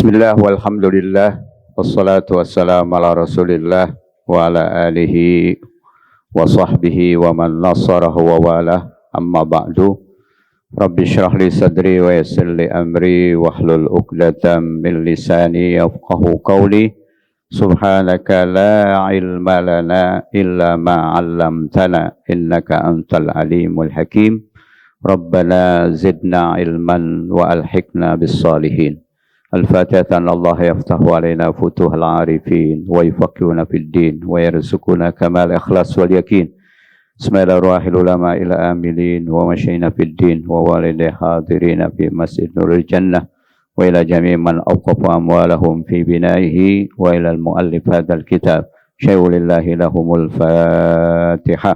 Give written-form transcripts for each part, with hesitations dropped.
Bismillah walhamdulillah wassalatu wassalamu ala rasulillah wa ala alihi wa sahbihi wa man nasarahu wa wala amma ba'du. Rabbi syrah li sadri wa yassir li amri wahlul uqdatam min lisani yafqahu qawli. Subhanaka la ilma lana illa ma 'allamtana innaka antal alimul hakim. Rabbana zidna ilman wa alhiqna bis salihin. الفاتحة أن الله يفتح علينا فتوح العارفين ويفقهنا في الدين ويرزقنا كمال الإخلاص واليقين. بسم الله الرحمن العلماء إلى آملين ومشينا في الدين ووالد حاضرين في مسجد نور الجنة وإلى جميع من أوقف أموالهم في بنائه وإلى المؤلف هذا الكتاب شيء لله لهم الفاتحة.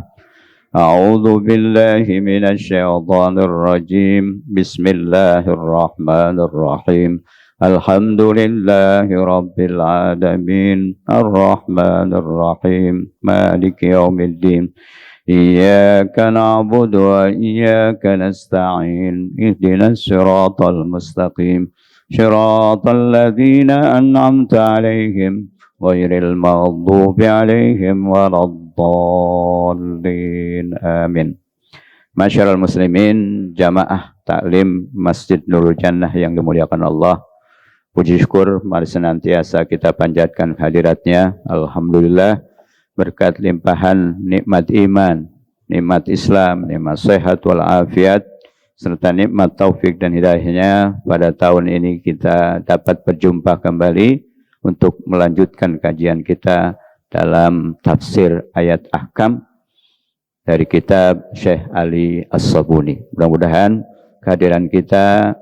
أعوذ بالله من الشيطان الرجيم. بسم الله الرحمن الرحيم. الحمد لله رب العالمين الرحمن الرحيم مالك يوم الدين إياك نعبد وإياك نستعين اهدنا الصراط المستقيم صراط الذين أنعمت عليهم غير المغضوب عليهم ولا الضالين آمين. Masyarul muslimin, jamaah taklim Masjid Nurul Jannah yang dimuliakan Allah, puji syukur mari senantiasa kita panjatkan hadiratnya. Alhamdulillah, berkat limpahan nikmat iman, nikmat Islam, nikmat sehat walafiat, serta nikmat taufik dan hidayahnya, pada tahun ini kita dapat berjumpa kembali untuk melanjutkan kajian kita dalam tafsir ayat ahkam dari kitab Syekh Ali As-Sabuni. Mudah-mudahan kehadiran kita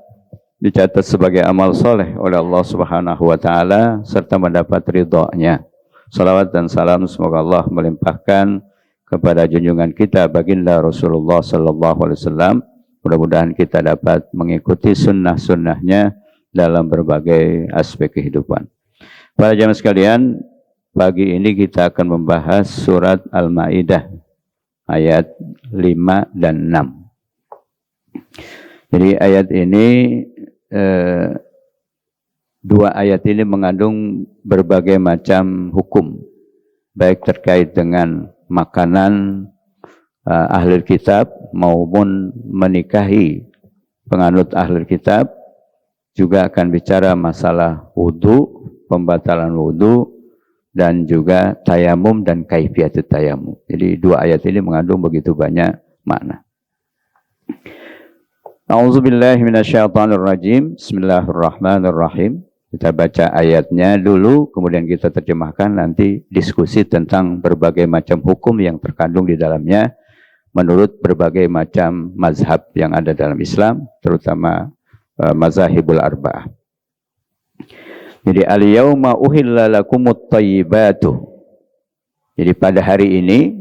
dicatat sebagai amal soleh oleh Allah Subhanahu wa Ta'ala serta mendapat ridha-Nya. Salawat dan salam semoga Allah melimpahkan kepada junjungan kita baginda Rasulullah sallallahu alaihi wasallam. Mudah-mudahan kita dapat mengikuti sunnah-sunnahnya dalam berbagai aspek kehidupan. Para jamaah sekalian, pagi ini kita akan membahas surat Al-Maidah ayat 5 dan 6. Jadi ayat ini dua ayat ini mengandung berbagai macam hukum, baik terkait dengan makanan ahli kitab maupun menikahi penganut ahli kitab. Juga akan bicara masalah wudu, pembatalan wudu, dan juga tayamum dan kaifiyat tayamum. Jadi dua ayat ini mengandung begitu banyak makna. A'udzubillahi minasyaitonirrajim. Bismillahirrahmanirrahim. Kita baca ayatnya dulu, kemudian kita terjemahkan, nanti diskusi tentang berbagai macam hukum yang terkandung di dalamnya menurut berbagai macam mazhab yang ada dalam Islam, terutama mazahibul arba'ah. Jadi al-yauma uhilla lakumut thayyibatu. Jadi pada hari ini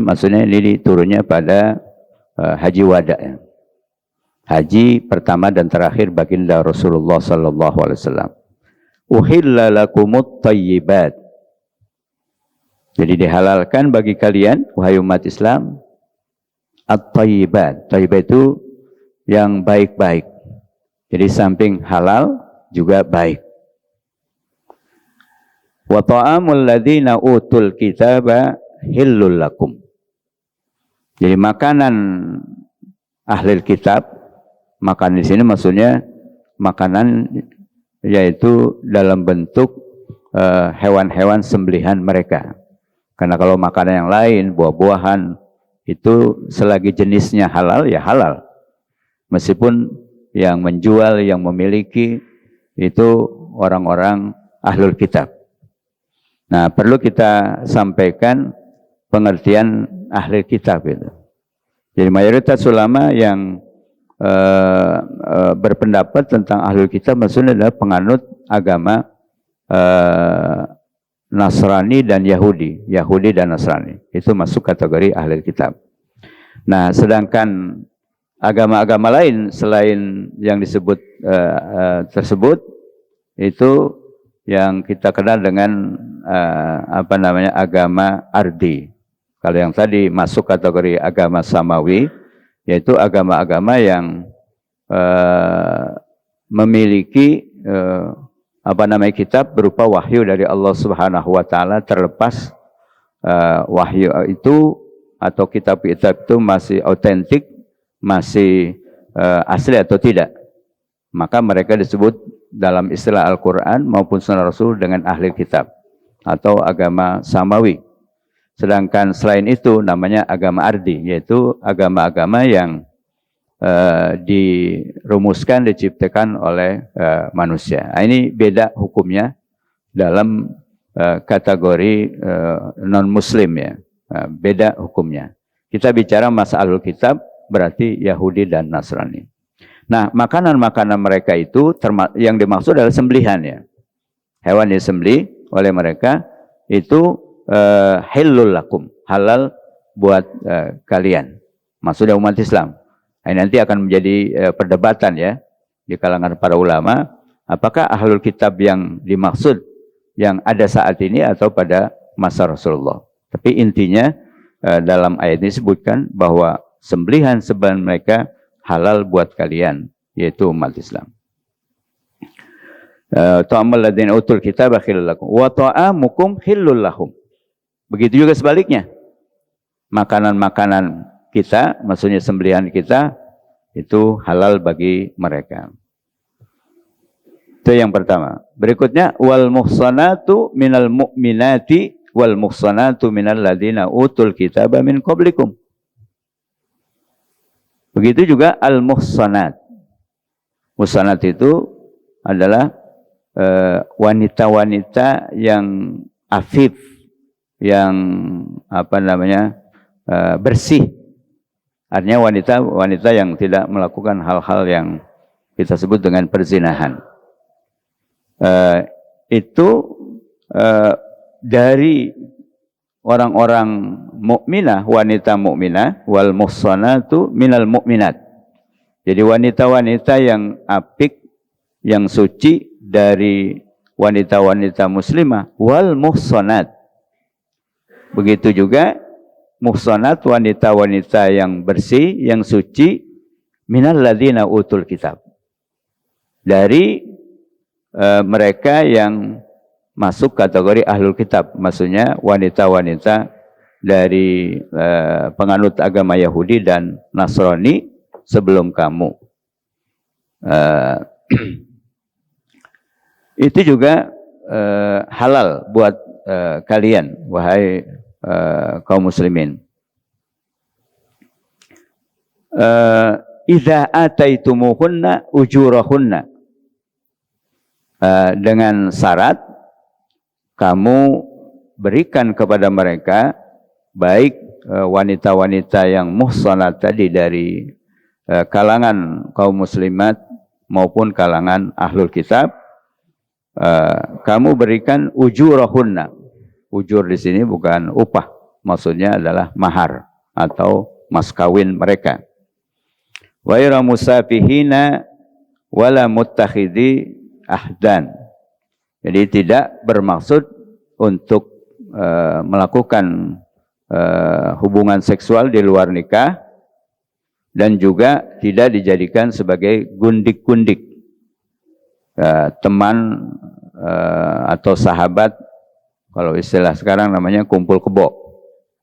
maksudnya ini turunnya pada haji wada. Haji pertama dan terakhir baginda Rasulullah sallallahu alaihi wasallam. Uhilla lakumut thayyibat. Jadi dihalalkan bagi kalian wahai umat Islam at-thayyibat. Thayyibat itu yang baik-baik. Jadi samping halal juga baik. Wa ta'amul ladzina utul kitaba hillul lakum. Jadi makanan ahli kitab, makan di sini maksudnya makanan yaitu dalam bentuk hewan-hewan sembelihan mereka. Karena kalau makanan yang lain, buah-buahan itu selagi jenisnya halal ya halal. Meskipun yang menjual, yang memiliki itu orang-orang ahlul kitab. Nah, perlu kita sampaikan pengertian ahli kitab itu. Jadi mayoritas ulama yang berpendapat tentang ahlul kitab maksudnya adalah penganut agama Nasrani dan Yahudi. Yahudi dan Nasrani itu masuk kategori ahli kitab. Nah, sedangkan agama-agama lain selain yang disebut tersebut itu yang kita kenal dengan agama ardi. Kalau yang tadi masuk kategori agama samawi, yaitu agama-agama yang memiliki kitab berupa wahyu dari Allah Subhanahu wa taala, terlepas wahyu itu atau kitab-kitab itu masih otentik, masih asli atau tidak. Maka mereka disebut dalam istilah Al-Quran maupun Sunnah Rasul dengan ahli kitab atau agama samawi. Sedangkan selain itu namanya agama ardi, yaitu agama-agama yang dirumuskan, diciptakan oleh manusia. Nah, ini beda hukumnya dalam kategori non-muslim ya. Beda hukumnya. Kita bicara masa ahlul kitab berarti Yahudi dan Nasrani. Nah, makanan-makanan mereka itu yang dimaksud adalah sembelihan ya. Hewan yang disembelih oleh mereka itu halal lakum, halal buat kalian. Maksudnya umat Islam. Nah, nanti akan menjadi perdebatan ya di kalangan para ulama, apakah ahlul kitab yang dimaksud yang ada saat ini atau pada masa Rasulullah. Tapi intinya dalam ayat ini disebutkan bahwa sembelihan mereka halal buat kalian, yaitu umat Islam. Ta'amul ladzina utul kitaba khillul lakum wa ta'amukum khillul lahum. Begitu juga sebaliknya. Makanan-makanan kita, maksudnya sembelihan kita, itu halal bagi mereka. Itu yang pertama. Berikutnya, wal muhsanatu minal mu'minati wal muhsanatu minal ladzina utul kitaba min qablikum. Begitu juga al muhsanat. Muhsanat itu adalah wanita-wanita yang afif, yang bersih. Artinya wanita yang tidak melakukan hal-hal yang kita sebut dengan perzinahan. Itu dari orang-orang mukminah, wanita mukminah, wal muhsanatu minal mukminat. Jadi wanita-wanita yang apik, yang suci dari wanita-wanita muslimah, wal muhsanat. Begitu juga muhsanat, wanita-wanita yang bersih, yang suci, minal ladzina utul kitab. Dari mereka yang masuk kategori ahlul kitab, maksudnya wanita-wanita dari penganut agama Yahudi dan Nasrani sebelum kamu. Itu juga halal buat kalian, wahai kaum muslimin. Idza ataitumuhunna ujurahunna, dengan syarat kamu berikan kepada mereka, baik wanita-wanita yang muhsanat tadi dari kalangan kaum muslimat maupun kalangan ahlul kitab, kamu berikan ujurahunna. Ujur di sini bukan upah, maksudnya adalah mahar atau mas kawin mereka. Wa ira musafihina wala muttakhidhi ahdan. Jadi tidak bermaksud untuk melakukan hubungan seksual di luar nikah, dan juga tidak dijadikan sebagai gundik-gundik, teman atau sahabat. Kalau istilah sekarang namanya kumpul kebo.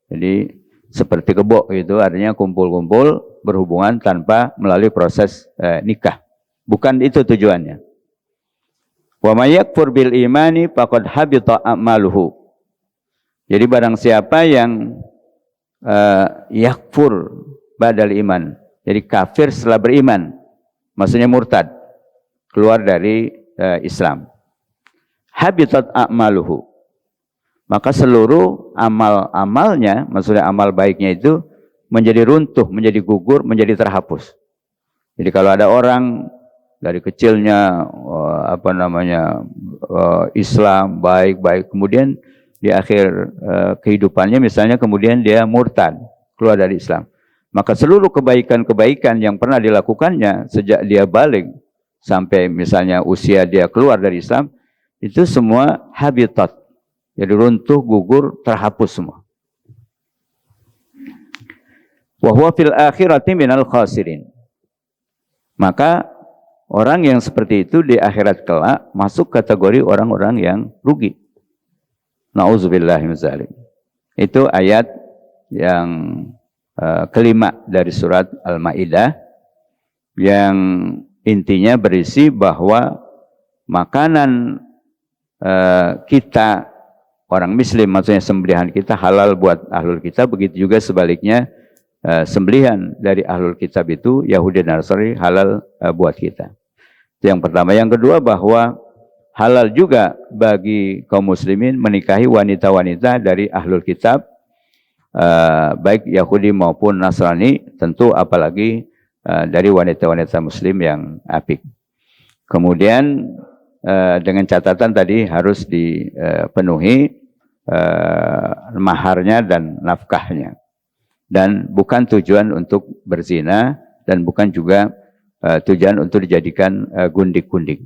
Jadi seperti kebo itu artinya kumpul-kumpul berhubungan tanpa melalui proses nikah. Bukan itu tujuannya. Wa may yakfur bil imani faqad habita a'maluhu. Jadi barang siapa yang yakfur badal iman, jadi kafir setelah beriman, maksudnya murtad, keluar dari Islam. Habitat a'maluhu. Maka seluruh amal-amalnya, maksudnya amal baiknya itu menjadi runtuh, menjadi gugur, menjadi terhapus. Jadi kalau ada orang dari kecilnya Islam baik-baik, kemudian di akhir kehidupannya misalnya kemudian dia murtad, keluar dari Islam, maka seluruh kebaikan-kebaikan yang pernah dilakukannya sejak dia balik sampai misalnya usia dia keluar dari Islam, itu semua habitat. Jadi runtuh, gugur, terhapus semua. Wa huwa fil akhirati minal khasirin. Maka orang yang seperti itu di akhirat kelak masuk kategori orang-orang yang rugi. Nauzubillahi min dzalik. Itu ayat yang kelima dari surat Al-Maidah yang intinya berisi bahwa makanan kita orang muslim, maksudnya sembelihan kita halal buat ahlul kitab, begitu juga sebaliknya sembelihan dari ahlul kitab itu Yahudi dan Nasrani halal buat kita. Itu yang pertama. Yang kedua, bahwa halal juga bagi kaum muslimin menikahi wanita-wanita dari ahlul kitab, baik Yahudi maupun Nasrani, tentu apalagi dari wanita-wanita muslim yang apik. Kemudian dengan catatan tadi harus dipenuhi maharnya dan nafkahnya, dan bukan tujuan untuk berzina, dan bukan juga tujuan untuk dijadikan gundik-gundik.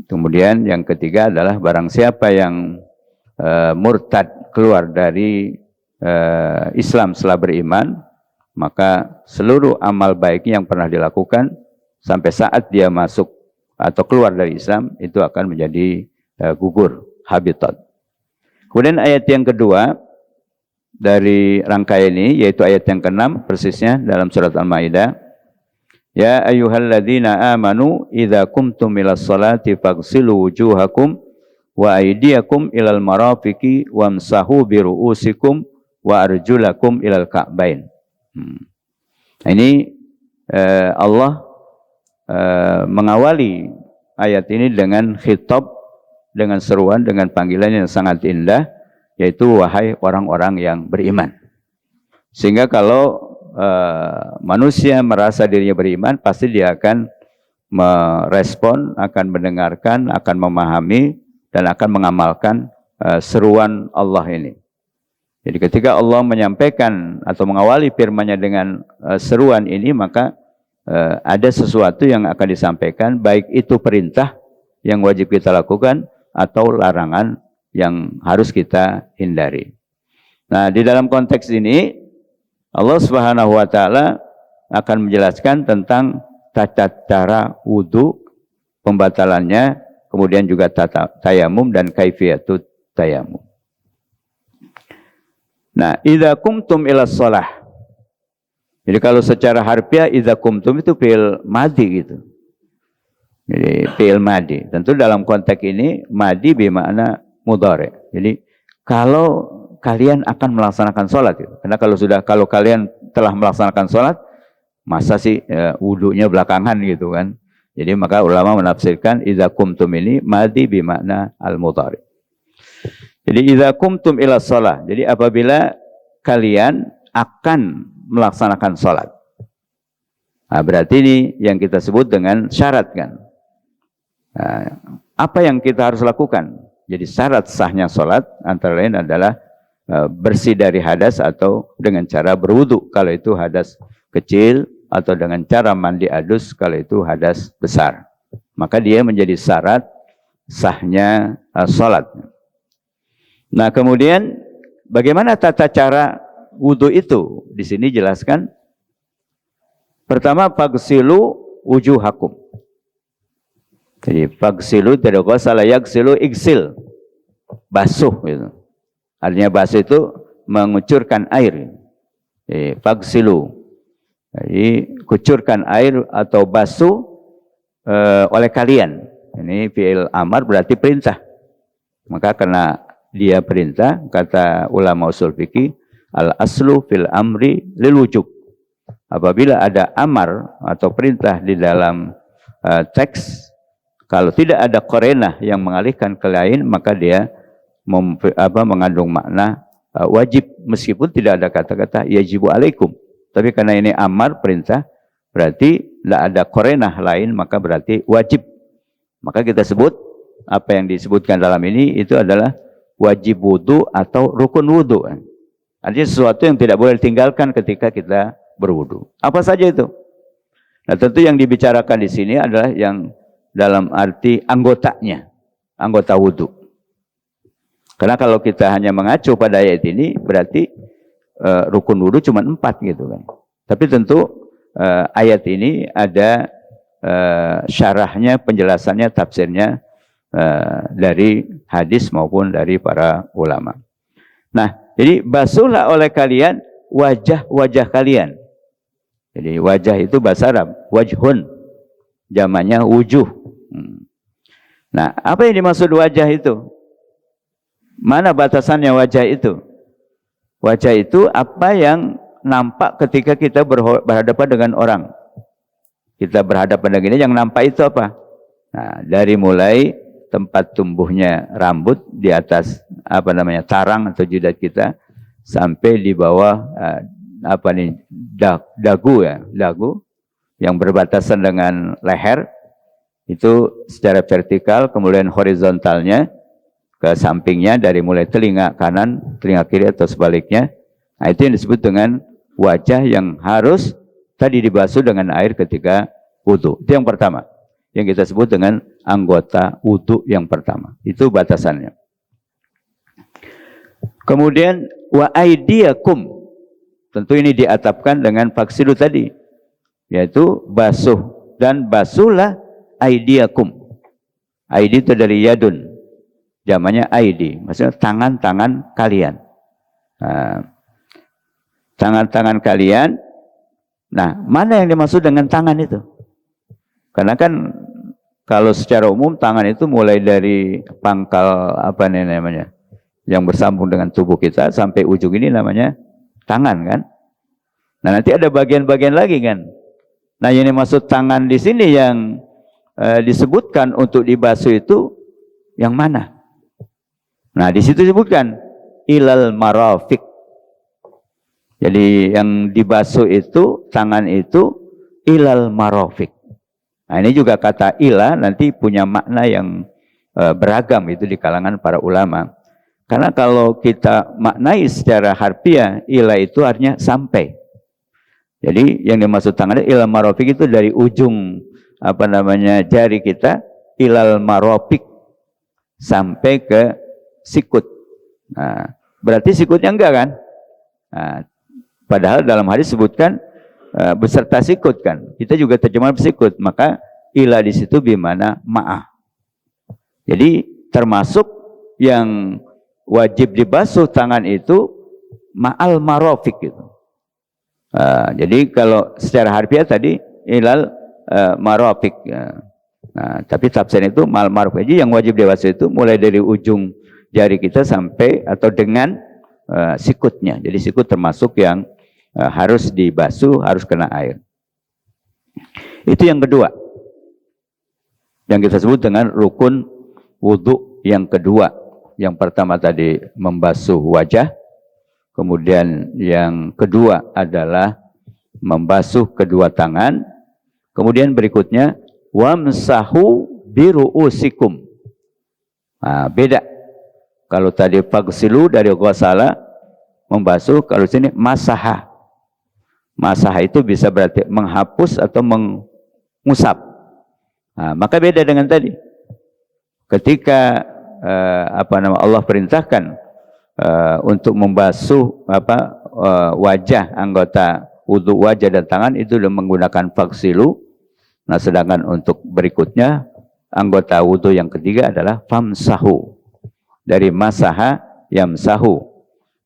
Kemudian yang ketiga adalah barang siapa yang murtad keluar dari Islam setelah beriman, maka seluruh amal baiknya yang pernah dilakukan sampai saat dia masuk atau keluar dari Islam itu akan menjadi gugur, habitat. Kemudian ayat yang kedua dari rangkaian ini, yaitu ayat yang ke-6 persisnya dalam surat Al-Maidah. Ya ayyuhalladzina amanu idza qumtum ilas salati faghsilu wujuhakum wa aydiyakum ilal marafiqi wamsahu bi ru'usikum wa arjulakum ilal ka'bain. Nah, ini Allah mengawali ayat ini dengan khitab, dengan seruan, dengan panggilan yang sangat indah, yaitu wahai orang-orang yang beriman. Sehingga kalau manusia merasa dirinya beriman, pasti dia akan merespon, akan mendengarkan, akan memahami, dan akan mengamalkan seruan Allah ini. Jadi ketika Allah menyampaikan atau mengawali firman-Nya dengan seruan ini, maka ada sesuatu yang akan disampaikan, baik itu perintah yang wajib kita lakukan atau larangan yang harus kita hindari. Nah, di dalam konteks ini Allah Subhanahu wa taala akan menjelaskan tentang tata cara wudu, pembatalannya, kemudian juga tayamum dan kaifiyatut tayamum. Nah, idza qumtum ilas shalah. Jadi kalau secara harfiah idza qumtum itu fi'il madhi gitu. Jadi fi'il madhi. Tentu dalam konteks ini madhi bermakna mudhari. Jadi kalau kalian akan melaksanakan sholat gitu. Karena kalau kalian telah melaksanakan sholat, masa sih wudunya belakangan gitu kan. Jadi maka ulama menafsirkan idza qumtum ini madhi bermakna al-mudhari. Jadi idza qumtum ila shalah. Jadi apabila kalian akan melaksanakan sholat. Nah, berarti ini yang kita sebut dengan syarat kan. Nah, apa yang kita harus lakukan? Jadi syarat sahnya sholat antara lain adalah bersih dari hadas atau dengan cara berwudu kalau itu hadas kecil, atau dengan cara mandi adus kalau itu hadas besar. Maka dia menjadi syarat sahnya sholat. Nah, kemudian bagaimana tata cara wudu itu? Di sini jelaskan. Pertama, faghsilu wujuhakum. Jadi faghsilu tidak ghasala yaghsilu igsil. Basuh gitu. Artinya basuh itu mengucurkan air. Faghsilu. Jadi kucurkan air atau basuh oleh kalian. Ini fi'il amar berarti perintah. Maka karena dia perintah, kata ulama usul fikih, al-aslu fil amri lil wujub. Apabila ada amar atau perintah di dalam teks, kalau tidak ada qarinah yang mengalihkan ke lain, maka dia mengandung makna wajib, meskipun tidak ada kata-kata yajibu alaikum. Tapi karena ini amar, perintah, berarti tidak ada qarinah lain, maka berarti wajib. Maka kita sebut apa yang disebutkan dalam ini itu adalah wajib wudu atau rukun wudu. Artinya sesuatu yang tidak boleh ditinggalkan ketika kita berwudu. Apa saja itu? Nah, tentu yang dibicarakan di sini adalah yang dalam arti anggotanya, anggota wudu. Karena kalau kita hanya mengacu pada ayat ini, berarti rukun wudu cuma 4 gitu kan. Tapi tentu ayat ini ada syarahnya, penjelasannya, tafsirnya dari hadis maupun dari para ulama. Nah, jadi basuhlah oleh kalian wajah-wajah kalian. Jadi wajah itu bahasa Arab, wajhun, jamaknya wujuh. Nah, apa yang dimaksud wajah itu? Mana batasannya wajah itu? Wajah itu apa yang nampak ketika kita berhadapan dengan orang. Kita berhadapan dengan ini, yang nampak itu apa? Nah, dari mulai tempat tumbuhnya rambut di atas tarang atau jidat kita sampai di bawah dagu ya, dagu yang berbatasan dengan leher itu secara vertikal, kemudian horizontalnya ke sampingnya dari mulai telinga kanan, telinga kiri atau sebaliknya. Nah, itu yang disebut dengan wajah yang harus tadi dibasuh dengan air ketika wudu. Itu yang pertama. Yang kita sebut dengan anggota wudu yang pertama. Itu batasannya. Kemudian wa aidiyakum. Tentu ini diatapkan dengan faksilu tadi. Yaitu basuh. Dan basuhlah aidiyakum. Aidi itu dari yadun. Jamannya aidi. Maksudnya tangan-tangan kalian. Tangan-tangan kalian. Nah, mana yang dimaksud dengan tangan itu? Karena kan kalau secara umum tangan itu mulai dari pangkal yang bersambung dengan tubuh kita sampai ujung ini namanya tangan kan. Nah, nanti ada bagian-bagian lagi kan. Nah, yang dimaksud tangan di sini yang disebutkan untuk dibasuh itu yang mana? Nah, di situ disebutkan ilal marafiq. Jadi yang dibasuh itu tangan itu ilal marafiq. Nah, ini juga kata ila nanti punya makna yang beragam itu di kalangan para ulama. Karena kalau kita maknai secara harfiah, ila itu artinya sampai. Jadi yang dimaksud tangan ilal marafiq itu dari ujung jari kita ilal marafiq sampai ke sikut. Nah, berarti sikutnya enggak kan? Nah, padahal dalam hadis sebutkan beserta sikut kan. Kita juga terjemah sikut, maka ila di situ bimana ma'ah. Jadi termasuk yang wajib dibasuh tangan itu ma'al marafiq gitu. Jadi kalau secara harfiah tadi ilal marafiq. Nah, tapi tafsir itu ma'al marafiq. Jadi yang wajib dibasuh itu mulai dari ujung jari kita sampai atau dengan sikutnya. Jadi sikut termasuk yang harus dibasuh, harus kena air. Itu yang kedua. Yang kita sebut dengan rukun wudu yang kedua. Yang pertama tadi membasuh wajah. Kemudian yang kedua adalah membasuh kedua tangan. Kemudian berikutnya wamsahu biru'usikum. Nah, beda. Kalau tadi fagsilu dari ghasala membasuh, kalau sini masaha. Masaha itu bisa berarti menghapus atau mengusap. Nah, maka beda dengan tadi. Ketika Allah perintahkan untuk membasuh wajah, anggota wudu wajah dan tangan itu dengan menggunakan fagsilu. Nah, sedangkan untuk berikutnya anggota wudu yang ketiga adalah famsahu. Dari masaha yamsahu.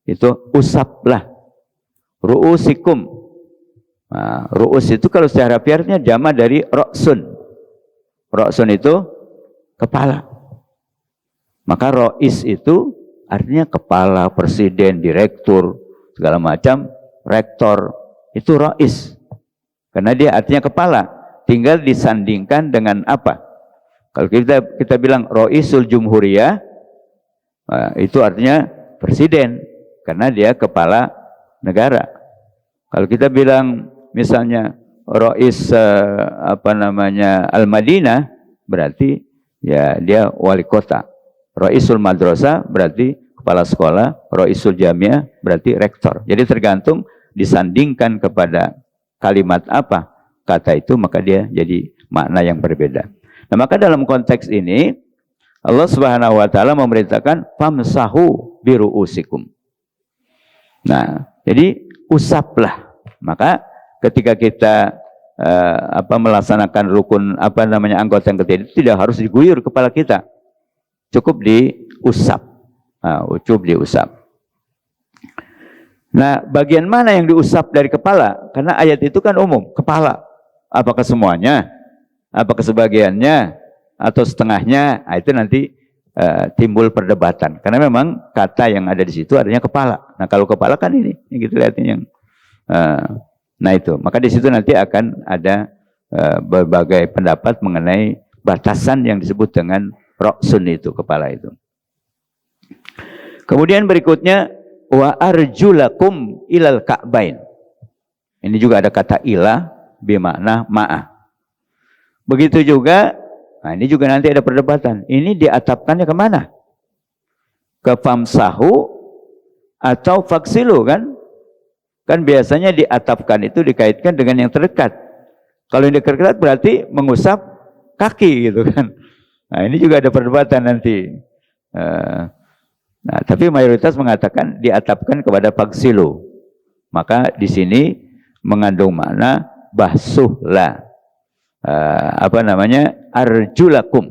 Itu usaplah. Ru'usikum. Nah, ru'us itu kalau secara harfiahnya jama dari ra'sun. Ra'sun itu kepala. Maka ro'is itu artinya kepala, presiden, direktur, segala macam, rektor. Itu ro'is. Karena dia artinya kepala. Tinggal disandingkan dengan apa? Kalau kita bilang ro'isul jumhuriyah, itu artinya presiden. Karena dia kepala negara. Kalau kita bilang misalnya Rois Al-Madinah, berarti ya dia wali kota. Roisul Madrasah berarti kepala sekolah, Roisul Jamiah berarti rektor. Jadi tergantung disandingkan kepada kalimat apa kata itu, maka dia jadi makna yang berbeda. Nah, maka dalam konteks ini Allah Subhanahu wa taala memerintahkan famsahu biru'usikum. Nah, jadi usaplah. Maka ketika kita melaksanakan rukun anggota yang ketiga, tidak harus diguyur kepala kita, cukup diusap. Cukup diusap. Nah, bagian mana yang diusap dari kepala? Karena ayat itu kan umum, kepala. Apakah semuanya? Apakah sebagiannya? Atau setengahnya? Nah, itu nanti timbul perdebatan. Karena memang kata yang ada di situ artinya kepala. Nah, kalau kepala kan ini yang kita lihat yang nah itu. Maka di situ nanti akan ada berbagai pendapat mengenai batasan yang disebut dengan roksun itu, kepala itu. Kemudian berikutnya wa arjulakum ilal ka'bain. Ini juga ada kata ila bermakna ma'a. Begitu juga, nah ini juga nanti ada perdebatan. Ini diatapkannya kemana? Ke famsahu atau faksilu kan? Kan biasanya diatapkan itu dikaitkan dengan yang terdekat. Kalau yang dekat berarti mengusap kaki gitu kan. Nah ini juga ada perdebatan nanti. Nah, tapi mayoritas mengatakan diatapkan kepada faksilu. Maka di sini mengandung makna basuhlah. Arjulakum.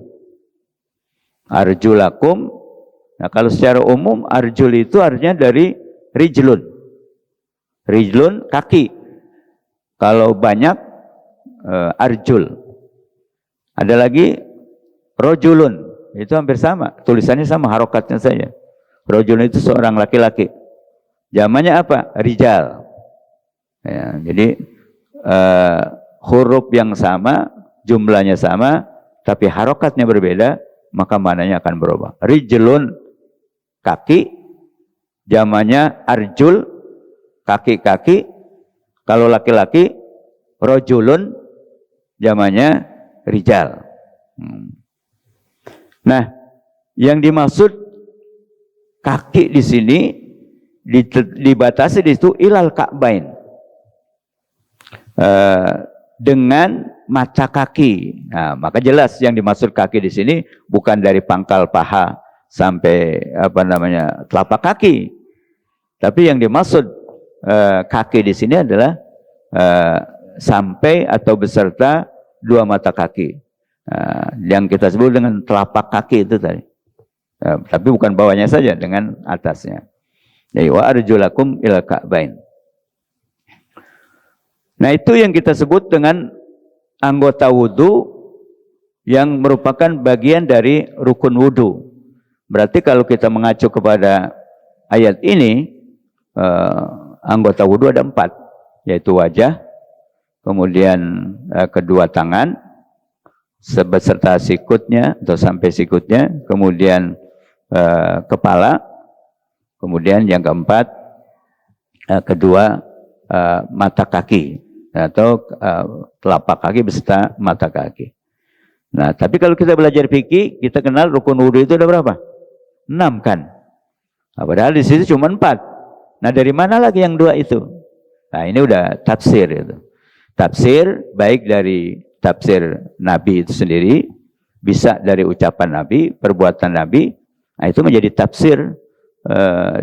Arjulakum. Nah, kalau secara umum arjul itu artinya dari rijlun. Rijlun kaki. Kalau banyak arjul. Ada lagi rojulun. Itu hampir sama. Tulisannya sama, harokatnya saja. Rojul itu seorang laki-laki. Jamannya apa? Rijal. Ya, jadi huruf yang sama, jumlahnya sama, tapi harokatnya berbeda, maka maknanya akan berubah. Rijlun kaki, jamannya arjul, kaki-kaki. Kalau laki-laki, rojulun, jamannya rijal. Nah, yang dimaksud kaki di sini dibatasi di situ ilal ka'bain, dengan mata kaki. Nah, maka jelas yang dimaksud kaki di sini bukan dari pangkal paha sampai telapak kaki, tapi yang dimaksud kaki di sini adalah sampai atau beserta dua mata kaki, yang kita sebut dengan telapak kaki itu tadi. Tapi bukan bawahnya saja, dengan atasnya. Jadi wa arjulakum ilal ka'bain. Nah, itu yang kita sebut dengan anggota wudu yang merupakan bagian dari rukun wudu. Berarti kalau kita mengacu kepada ayat ini, anggota wudu ada 4, yaitu wajah, kemudian kedua tangan beserta sikutnya atau sampai sikutnya, kemudian kepala, kemudian yang keempat kedua mata kaki atau telapak kaki beserta mata kaki. Nah, tapi kalau kita belajar fikih, kita kenal rukun wudu itu ada berapa? 6 kan? Nah, padahal di situ cuma 4. Nah, dari mana lagi yang 2 itu? Nah, ini udah tafsir itu. Tafsir baik dari tafsir Nabi itu sendiri, bisa dari ucapan Nabi, perbuatan Nabi. Nah, itu menjadi tafsir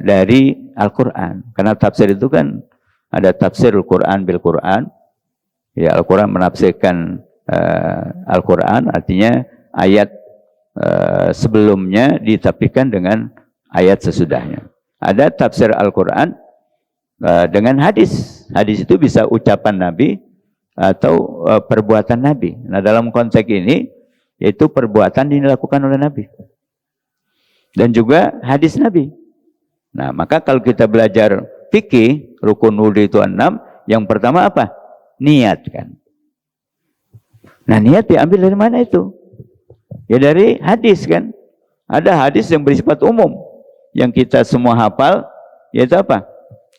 dari Al-Quran. Karena tafsir itu kan ada tafsir Al-Quran bil Quran. Ya, Al-Quran menafsirkan Al-Quran, artinya ayat sebelumnya ditafsirkan dengan ayat sesudahnya. Ada tafsir Al-Quran dengan hadis. Hadis itu bisa ucapan Nabi atau perbuatan Nabi. Nah, dalam konteks ini, yaitu perbuatan yang dilakukan oleh Nabi. Dan juga hadis Nabi. Nah, maka kalau kita belajar fikih, rukun wudu itu 6. Yang pertama apa? Niat kan. Nah, niat diambil dari mana itu? Ya dari hadis kan. Ada hadis yang bersifat umum, yang kita semua hafal, yaitu apa?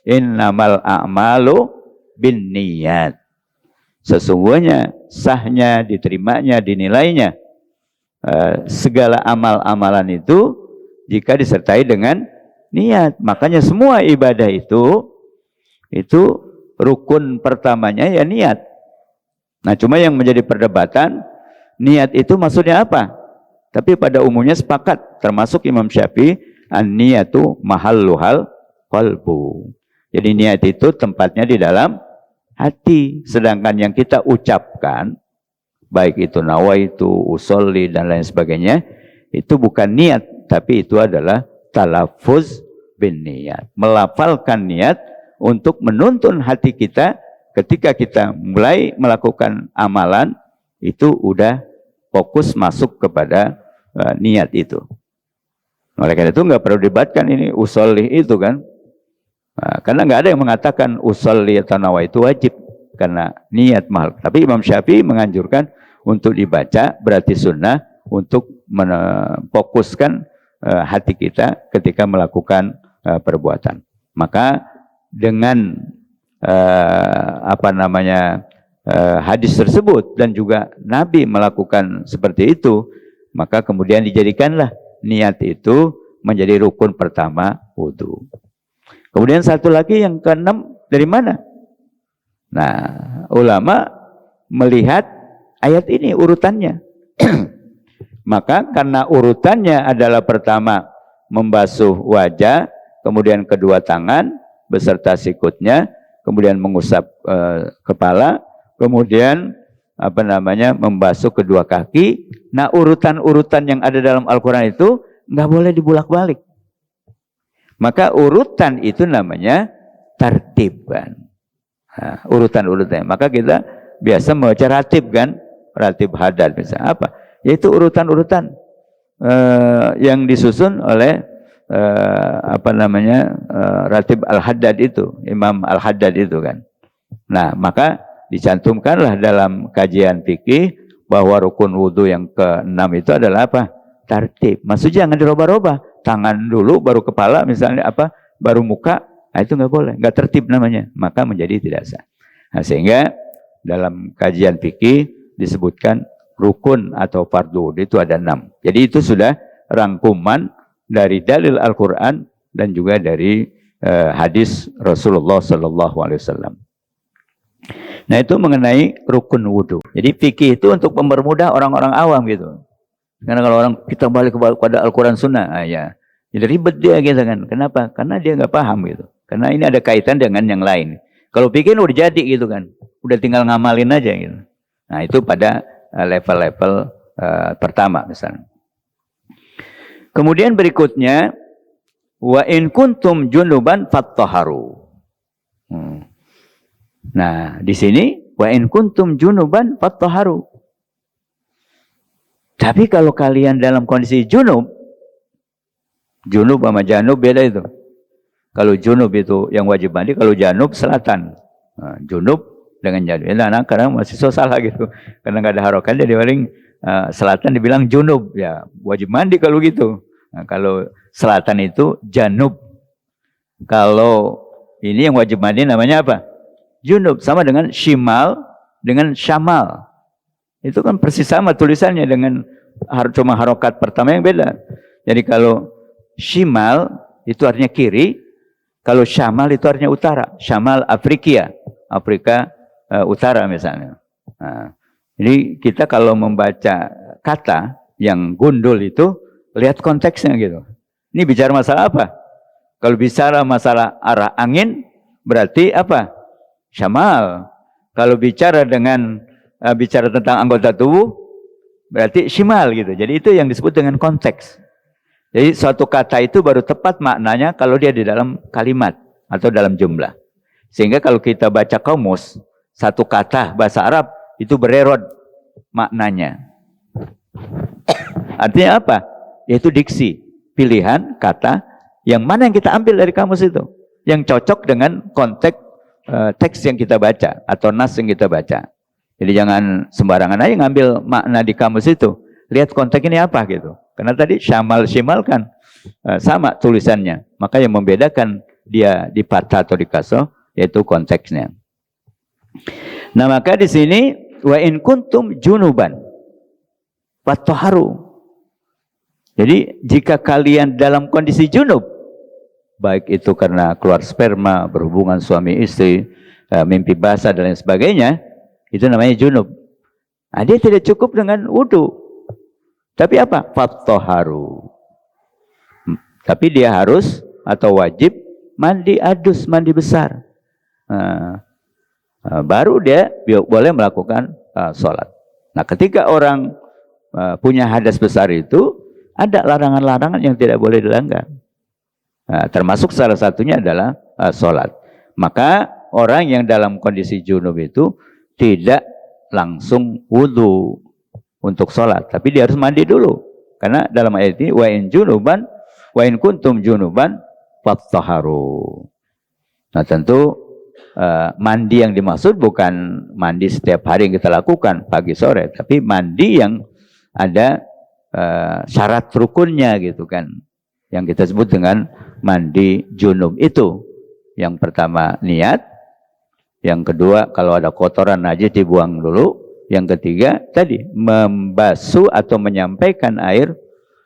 Innamal a'malu bin niyat. Sesungguhnya sahnya, diterimanya, dinilainya segala amal-amalan itu jika disertai dengan niat. Makanya semua ibadah itu rukun pertamanya ya niat. Nah, cuma yang menjadi perdebatan, niat itu maksudnya apa? Tapi pada umumnya sepakat, termasuk Imam Syafi'i, an-niyatu mahalluhal qalbu. Jadi niat itu tempatnya di dalam hati. Sedangkan yang kita ucapkan, baik itu nawaitu, usolli, dan lain sebagainya, itu bukan niat, tapi itu adalah talaffuz bin niat. Melafalkan niat untuk menuntun hati kita ketika kita mulai melakukan amalan, itu udah fokus masuk kepada niat itu. Oleh karena itu nggak perlu debatkan ini usolli itu kan. Nah, karena nggak ada yang mengatakan usolli atau nawaitu wajib karena niat mahal. Tapi Imam Syafi'i menganjurkan untuk dibaca, berarti sunnah untuk memfokuskan hati kita ketika melakukan perbuatan. Maka dengan hadis tersebut dan juga Nabi melakukan seperti itu, maka kemudian dijadikanlah niat itu menjadi rukun pertama wudu. Kemudian satu lagi yang keenam dari mana? Nah, ulama melihat ayat ini urutannya. Maka karena urutannya adalah pertama membasuh wajah, kemudian kedua tangan beserta sikutnya, kemudian mengusap kepala, kemudian membasuh kedua kaki. Nah, urutan-urutan yang ada dalam Al-Quran itu nggak boleh dibulak-balik. Maka urutan itu namanya tartib kan. Nah, urutan-urutan. Maka kita biasa membaca ratib kan, ratib hadad misalnya apa? Yaitu urutan-urutan yang disusun oleh ratib al-haddad itu, Imam al-Haddad itu kan. Nah, maka dicantumkanlah dalam kajian fikih bahwa rukun wudhu yang ke-6 itu adalah apa? Tartib. Maksudnya jangan dirubah-rubah. Tangan dulu, baru kepala, misalnya baru muka. Nah, itu nggak boleh, nggak tertib namanya. Maka menjadi tidak sah. Nah, sehingga dalam kajian fikih disebutkan rukun atau fardu wudhu itu ada 6. Jadi itu sudah rangkuman dari dalil Al-Quran dan juga dari hadis Rasulullah SAW. Nah, itu mengenai rukun wudhu. Jadi fikih itu untuk mempermudah orang-orang awam gitu. Karena kalau orang kita balik kepada Al-Quran Sunnah, ya, jadi ribet dia gitu kan. Kenapa? Karena dia nggak paham gitu. Karena ini ada kaitan dengan yang lain. Kalau fikih udah jadi gitu kan, udah tinggal ngamalin aja gitu. Nah, itu pada level-level pertama misalnya. Kemudian berikutnya, wa in kuntum junuban fattaharu. Nah, di sini wa in kuntum junuban fattaharu. Tapi kalau kalian dalam kondisi junub sama janub beda itu. Kalau junub itu yang wajib mandi, kalau janub selatan. Nah, junub dengan janub. Nah, kadang masih salah gitu. Karena nggak ada harokat, jadi paling selatan dibilang junub, ya wajib mandi kalau gitu. Nah, kalau selatan itu janub. Kalau ini yang wajib mandi namanya apa? Junub. Sama dengan shimal dengan syamal. Itu kan persis sama tulisannya dengan cuma harokat pertama yang beda. Jadi kalau shimal itu artinya kiri, kalau syamal itu artinya utara. Syamal Afrika utara misalnya. Nah, jadi kita kalau membaca kata yang gundul itu lihat konteksnya gitu. Ini bicara masalah apa? Kalau bicara masalah arah angin berarti apa? Syamal. Kalau bicara tentang anggota tubuh berarti shimal gitu. Jadi itu yang disebut dengan konteks. Jadi suatu kata itu baru tepat maknanya kalau dia di dalam kalimat atau dalam jumlah. Sehingga kalau kita baca kamus, satu kata bahasa Arab itu bererot maknanya. Artinya apa? Yaitu diksi, pilihan kata yang mana yang kita ambil dari kamus itu, yang cocok dengan konteks teks yang kita baca atau nas yang kita baca. Jadi jangan sembarangan aja ngambil makna di kamus itu. Lihat konteks ini apa gitu. Karena tadi syamal shimal kan sama tulisannya. Maka yang membedakan dia di fathah atau di kasroh yaitu konteksnya. Nah, maka di sini wa in kuntum junuban fattaharu. Jadi jika kalian dalam kondisi junub, baik itu karena keluar sperma, berhubungan suami istri, mimpi basah dan lain sebagainya, itu namanya junub. Nah, dia tidak cukup dengan wudu. Tapi apa? Fattaharu. Tapi dia harus atau wajib mandi adus, mandi besar. Nah, baru dia boleh melakukan sholat. Nah, ketika orang punya hadas besar itu, ada larangan-larangan yang tidak boleh dilanggar. Termasuk salah satunya adalah sholat. Maka orang yang dalam kondisi junub itu tidak langsung wudhu untuk sholat, tapi dia harus mandi dulu. Karena dalam ayat ini, wa in kuntum junuban fattaharu. Nah, tentu mandi yang dimaksud bukan mandi setiap hari yang kita lakukan pagi sore, tapi mandi yang ada syarat rukunnya gitu kan, yang kita sebut dengan mandi junub itu. Yang pertama niat, yang kedua kalau ada kotoran najis dibuang dulu, yang ketiga tadi membasuh atau menyampaikan air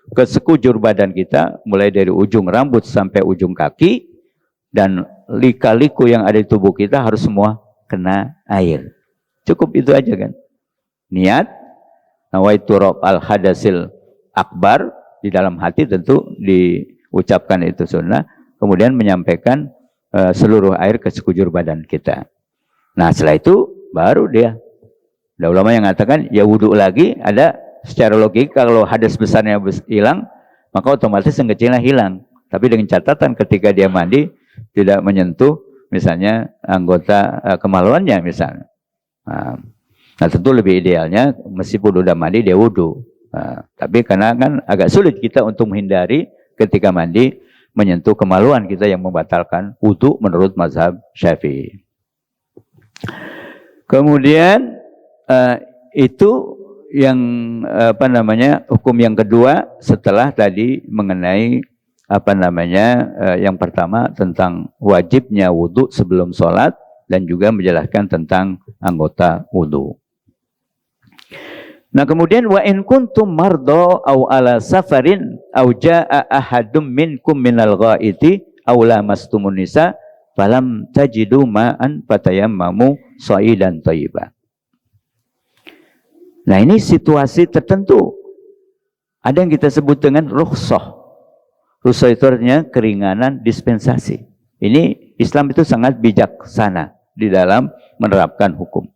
ke sekujur badan kita, mulai dari ujung rambut sampai ujung kaki, dan lika-liku yang ada di tubuh kita harus semua kena air. Cukup itu aja kan. Niat, nawaitu raf'al hadasil akbar, di dalam hati tentu diucapkan itu sunnah, kemudian menyampaikan seluruh air ke sekujur badan kita. Nah, setelah itu baru dia. Ada ulama yang mengatakan ya wudhu lagi. Ada secara logika kalau hadas besarnya hilang, maka otomatis yang kecilnya hilang. Tapi dengan catatan ketika dia mandi tidak menyentuh misalnya anggota kemaluannya misalnya. Nah, tentu lebih idealnya meskipun udah mandi dia wudhu. Tapi karena kan agak sulit kita untuk menghindari ketika mandi menyentuh kemaluan kita yang membatalkan wudhu menurut mazhab Syafi'i. Kemudian itu yang hukum yang kedua setelah tadi mengenai yang pertama tentang wajibnya wudhu sebelum sholat, dan juga menjelaskan tentang anggota wudhu. Nah, kemudian wa in kuntum mardo aw ala safarin aw jaa ahadum minkum minal ghaiti aw lamastumun nisa falam tajidu ma'an fatayammamu sha'idan thayyiban. Nah, ini situasi tertentu. Ada yang kita sebut dengan rukhsah. Rukhsah itu artinya keringanan dispensasi. Ini Islam itu sangat bijaksana di dalam menerapkan hukum.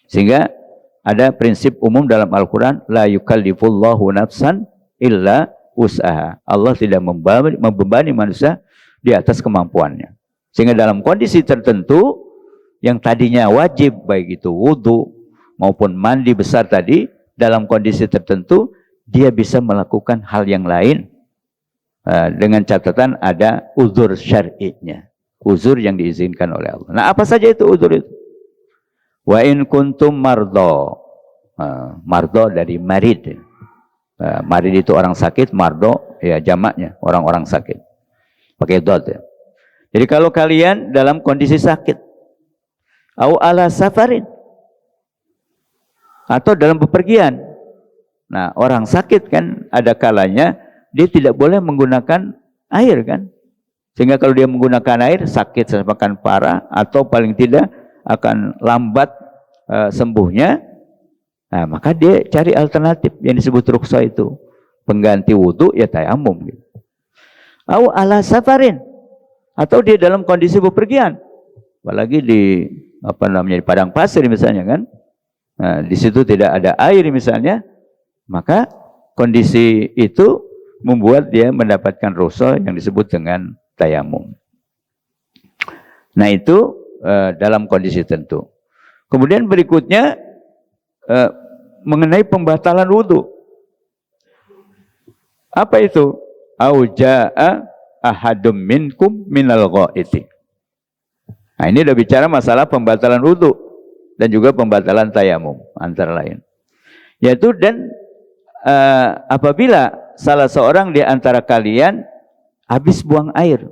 Sehingga ada prinsip umum dalam Al-Quran, la yukallifullahu nafsan illa usaha. Allah tidak membebani manusia di atas kemampuannya. Sehingga dalam kondisi tertentu yang tadinya wajib, baik itu wudhu maupun mandi besar tadi, dalam kondisi tertentu dia bisa melakukan hal yang lain dengan catatan ada uzur syar'inya, uzur yang diizinkan oleh Allah. Nah, apa saja itu uzur itu? Wa in kuntum mardo, mardo dari marid. Marid itu orang sakit, mardo ya jamaknya orang-orang sakit. Pakai dot ya. Jadi kalau kalian dalam kondisi sakit, au ala safarin, atau dalam bepergian. Nah, orang sakit kan ada kalanya dia tidak boleh menggunakan air kan. Sehingga kalau dia menggunakan air sakit semakin parah atau paling tidak akan lambat sembuhnya. Nah, maka dia cari alternatif yang disebut rukhsah itu. Pengganti wudhu ya tayamum gitu. Au ala safarin, atau dia dalam kondisi bepergian. Apalagi di di padang pasir misalnya kan. Nah, di situ tidak ada air misalnya, maka kondisi itu membuat dia mendapatkan rukhsah yang disebut dengan tayamum. Nah, itu dalam kondisi tertentu. Kemudian berikutnya mengenai pembatalan wudhu. Apa itu? Au jaa ahadum minkum minal ghaiti. Nah, ini udah bicara masalah pembatalan wudhu dan juga pembatalan tayamum antara lain. Yaitu dan apabila salah seorang di antara kalian habis buang air.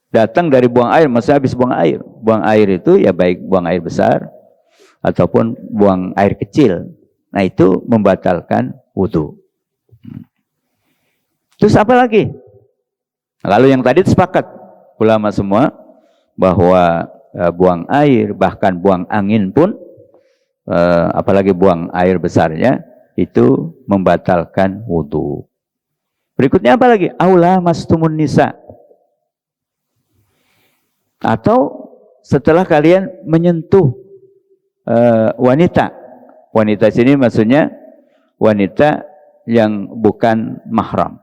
Datang dari buang air, maksudnya habis buang air. Buang air itu ya baik buang air besar ataupun buang air kecil. Nah, itu membatalkan wudhu. Terus apa lagi? Lalu yang tadi sepakat ulama semua bahwa buang air, bahkan buang angin pun, apalagi buang air besarnya, itu membatalkan wudhu. Berikutnya apa lagi? Aula mastumun nisa. Atau setelah kalian menyentuh wanita. Wanita sini maksudnya wanita yang bukan mahram.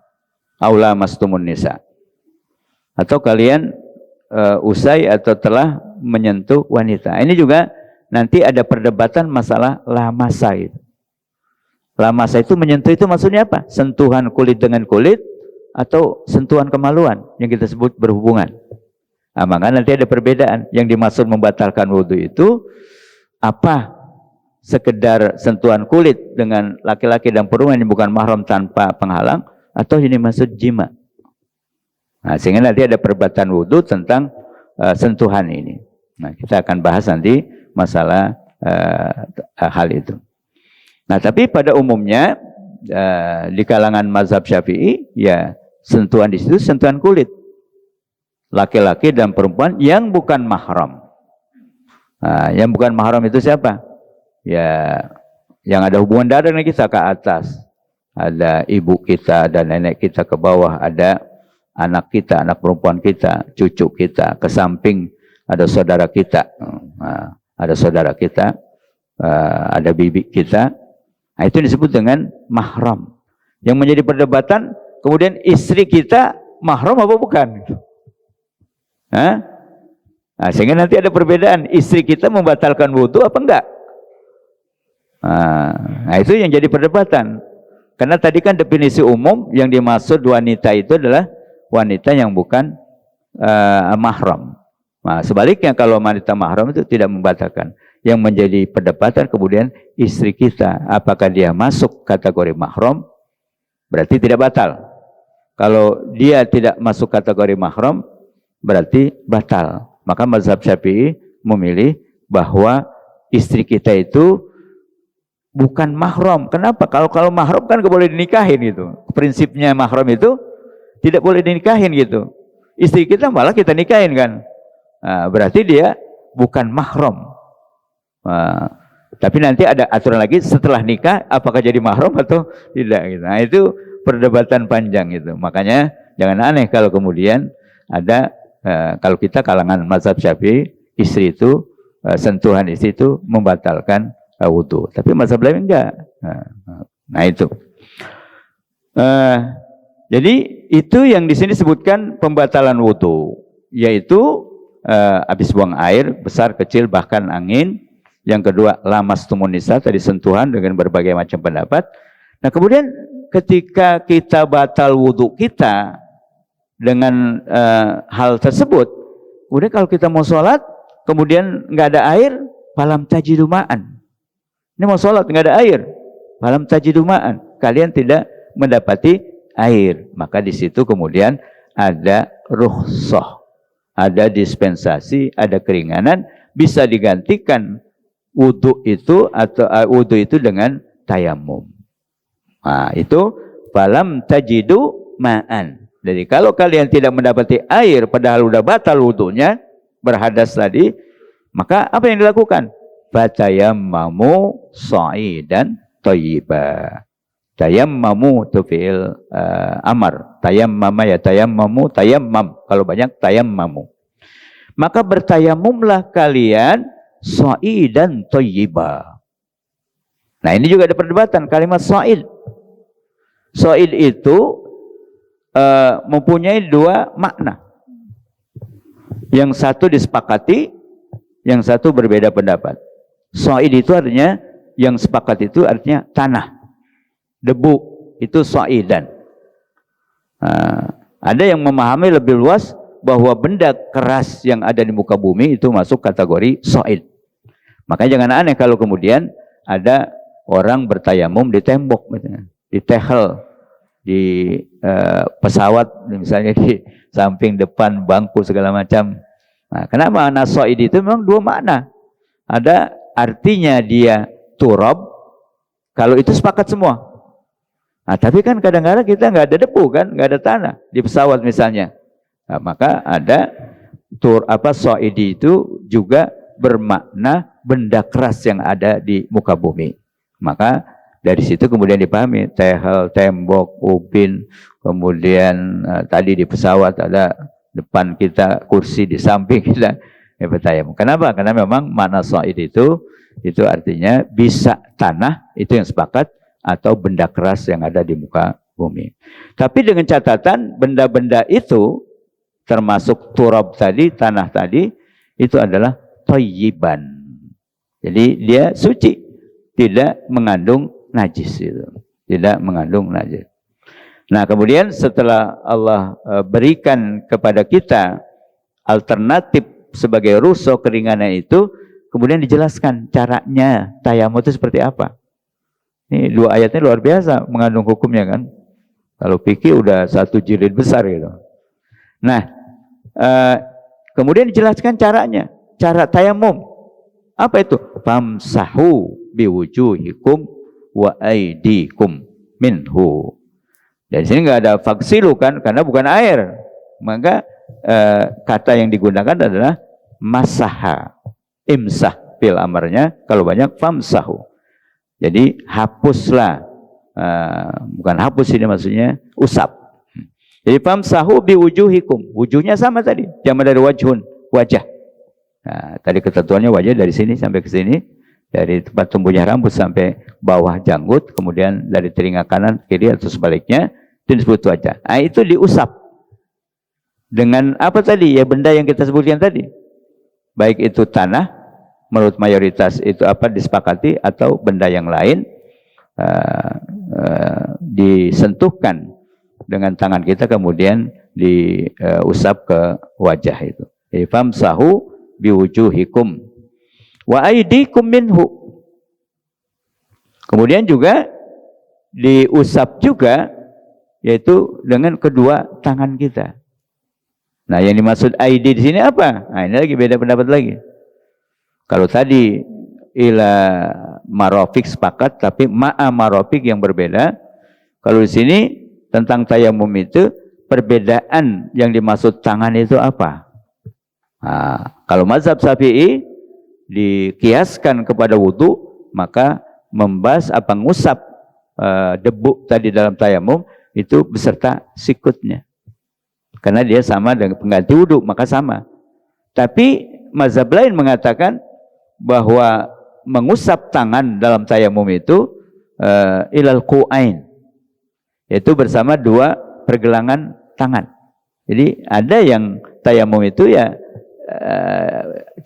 Aula mastumun nisa. Atau kalian usai atau telah menyentuh wanita. Ini juga nanti ada perdebatan masalah lamasa itu. Lamasa itu menyentuh itu maksudnya apa? Sentuhan kulit dengan kulit atau sentuhan kemaluan yang kita sebut berhubungan. Nah, maka nanti ada perbedaan. Yang dimaksud membatalkan wudhu itu apa? Sekedar sentuhan kulit dengan laki-laki dan perempuan yang bukan mahram tanpa penghalang, atau ini maksud jima. Nah, sehingga nanti ada perdebatan wudhu tentang sentuhan ini. Nah, kita akan bahas nanti masalah hal itu. Nah, tapi pada umumnya di kalangan mazhab Syafi'i, ya sentuhan di situ sentuhan kulit. Laki-laki dan perempuan yang bukan mahram. Nah, yang bukan mahram itu siapa? Ya, yang ada hubungan darah dengan kita ke atas. Ada ibu kita, ada nenek kita ke bawah, ada anak kita, anak perempuan kita, cucu kita, ke samping ada saudara kita. Nah, ada saudara kita, ada bibi kita. Nah, itu disebut dengan mahram. Yang menjadi perdebatan, kemudian istri kita mahram apa bukan? Nah, sehingga nanti ada perbedaan. Istri kita membatalkan wudhu apa enggak? Nah, itu yang jadi perdebatan. Karena tadi kan definisi umum yang dimaksud wanita itu adalah wanita yang bukan mahram. Nah, sebaliknya kalau wanita mahram itu tidak membatalkan. Yang menjadi perdebatan kemudian istri kita, apakah dia masuk kategori mahram, berarti tidak batal. Kalau dia tidak masuk kategori mahram, berarti batal. Maka mazhab Syafi'i memilih bahwa istri kita itu bukan mahram. Kenapa? Kalau mahram kan gak boleh dinikahin gitu. Prinsipnya mahram itu tidak boleh dinikahin gitu. Istri kita malah kita nikahin kan. Nah, berarti dia bukan mahram. Nah, tapi nanti ada aturan lagi setelah nikah apakah jadi mahram atau tidak gitu. Nah, itu perdebatan panjang gitu. Makanya jangan aneh kalau kemudian ada kalau kita kalangan mazhab Syafi'i, istri itu sentuhan istri itu membatalkan wudhu. Tapi mazhab lain enggak. Nah itu. Jadi itu yang di sini disebutkan pembatalan wudhu, yaitu habis buang air besar kecil bahkan angin. Yang kedua lamastumun nisa, tadi sentuhan dengan berbagai macam pendapat. Nah kemudian ketika kita batal wudhu kita dengan hal tersebut, kemudian kalau kita mau sholat kemudian nggak ada air, falam tajidu ma'an. Ini mau sholat nggak ada air, falam tajidu ma'an. Kalian tidak mendapati air, maka di situ kemudian ada rukhsah, ada dispensasi, ada keringanan, bisa digantikan wudhu itu atau wudhu itu dengan tayamum. Nah itu falam tajidu ma'an. Jadi kalau kalian tidak mendapati air padahal sudah batal wudhunya, berhadas tadi, maka apa yang dilakukan? Fatayammamu sha'idan thayyiba. Tayammamu itu fi'il amar. Tayammama ya tayammamu, tayammam. Kalau banyak tayammamu. Maka bertayamumlah kalian sha'idan thayyiba. Nah ini juga ada perdebatan kalimat sha'id. Sha'id itu mempunyai dua makna. Yang satu disepakati, yang satu berbeda pendapat. Sha'id itu artinya, yang sepakat itu artinya tanah, debu, itu sha'idan. Ada yang memahami lebih luas bahwa benda keras yang ada di muka bumi itu masuk kategori sha'id. Makanya jangan aneh kalau kemudian ada orang bertayamum di tembok, di tehel, di pesawat, misalnya di samping depan bangku segala macam. Nah, kenapa makna sha'id itu memang dua makna. Ada artinya dia turab, kalau itu sepakat semua. Nah, tapi kan kadang-kadang kita nggak ada debu kan, nggak ada tanah di pesawat misalnya. Nah, maka ada sha'id itu juga bermakna benda keras yang ada di muka bumi. Maka dari situ kemudian dipahami tehel, tembok, ubin, kemudian tadi di pesawat ada depan kita kursi, di samping kita bertayamum. Kenapa? Karena memang makna sa'id itu artinya bisa tanah, itu yang sepakat, atau benda keras yang ada di muka bumi. Tapi dengan catatan benda-benda itu termasuk turab tadi, tanah tadi, itu adalah thayyiban. Jadi dia suci, tidak mengandung najis itu. Tidak mengandung najis. Nah, kemudian setelah Allah berikan kepada kita alternatif sebagai rukhsah keringanan itu, kemudian dijelaskan caranya tayamum itu seperti apa. Ini dua ayatnya luar biasa mengandung hukumnya kan. Kalau fikih udah satu jilid besar gitu. Nah, kemudian dijelaskan caranya, cara tayamum. Apa itu? Famsahu biwujuhikum wa aidikum minhu. Dari sini nggak ada faksilu kan, karena bukan air. Maka kata yang digunakan adalah masaha, imsah fil amarnya. Kalau banyak famsahu. Jadi hapuslah, bukan hapus ini maksudnya usap. Jadi famsahu biwujuhikum, wujuhnya sama tadi, jamak dari wajhun, wajah. Nah, tadi ketentuannya wajah dari sini sampai ke sini, dari tempat tumbuhnya rambut sampai bawah janggut, kemudian dari telinga kanan, kiri atau sebaliknya, itu disebut wajah. Nah, itu diusap dengan apa tadi? Ya benda yang kita sebutkan tadi. Baik itu tanah, menurut mayoritas itu apa disepakati, atau benda yang lain disentuhkan dengan tangan kita, kemudian diusap ke wajah itu. Famsahu biwujuhikum wa aidikum minhu. Kemudian juga diusap juga, yaitu dengan kedua tangan kita. Nah, yang dimaksud aidi di sini apa? Nah, ini lagi beda pendapat lagi. Kalau tadi ila marofik sepakat, tapi ma'a marofik yang berbeda. Kalau di sini tentang tayamum itu, perbedaan yang dimaksud tangan itu apa? Nah, kalau mazhab Syafi'i dikiaskan kepada wudu, maka membahas apa ngusap debu tadi dalam tayamum itu beserta sikutnya. Karena dia sama dengan pengganti wudu, maka sama. Tapi mazhab lain mengatakan bahwa mengusap tangan dalam tayamum itu ilal qu'ain, yaitu bersama dua pergelangan tangan. Jadi ada yang tayamum itu ya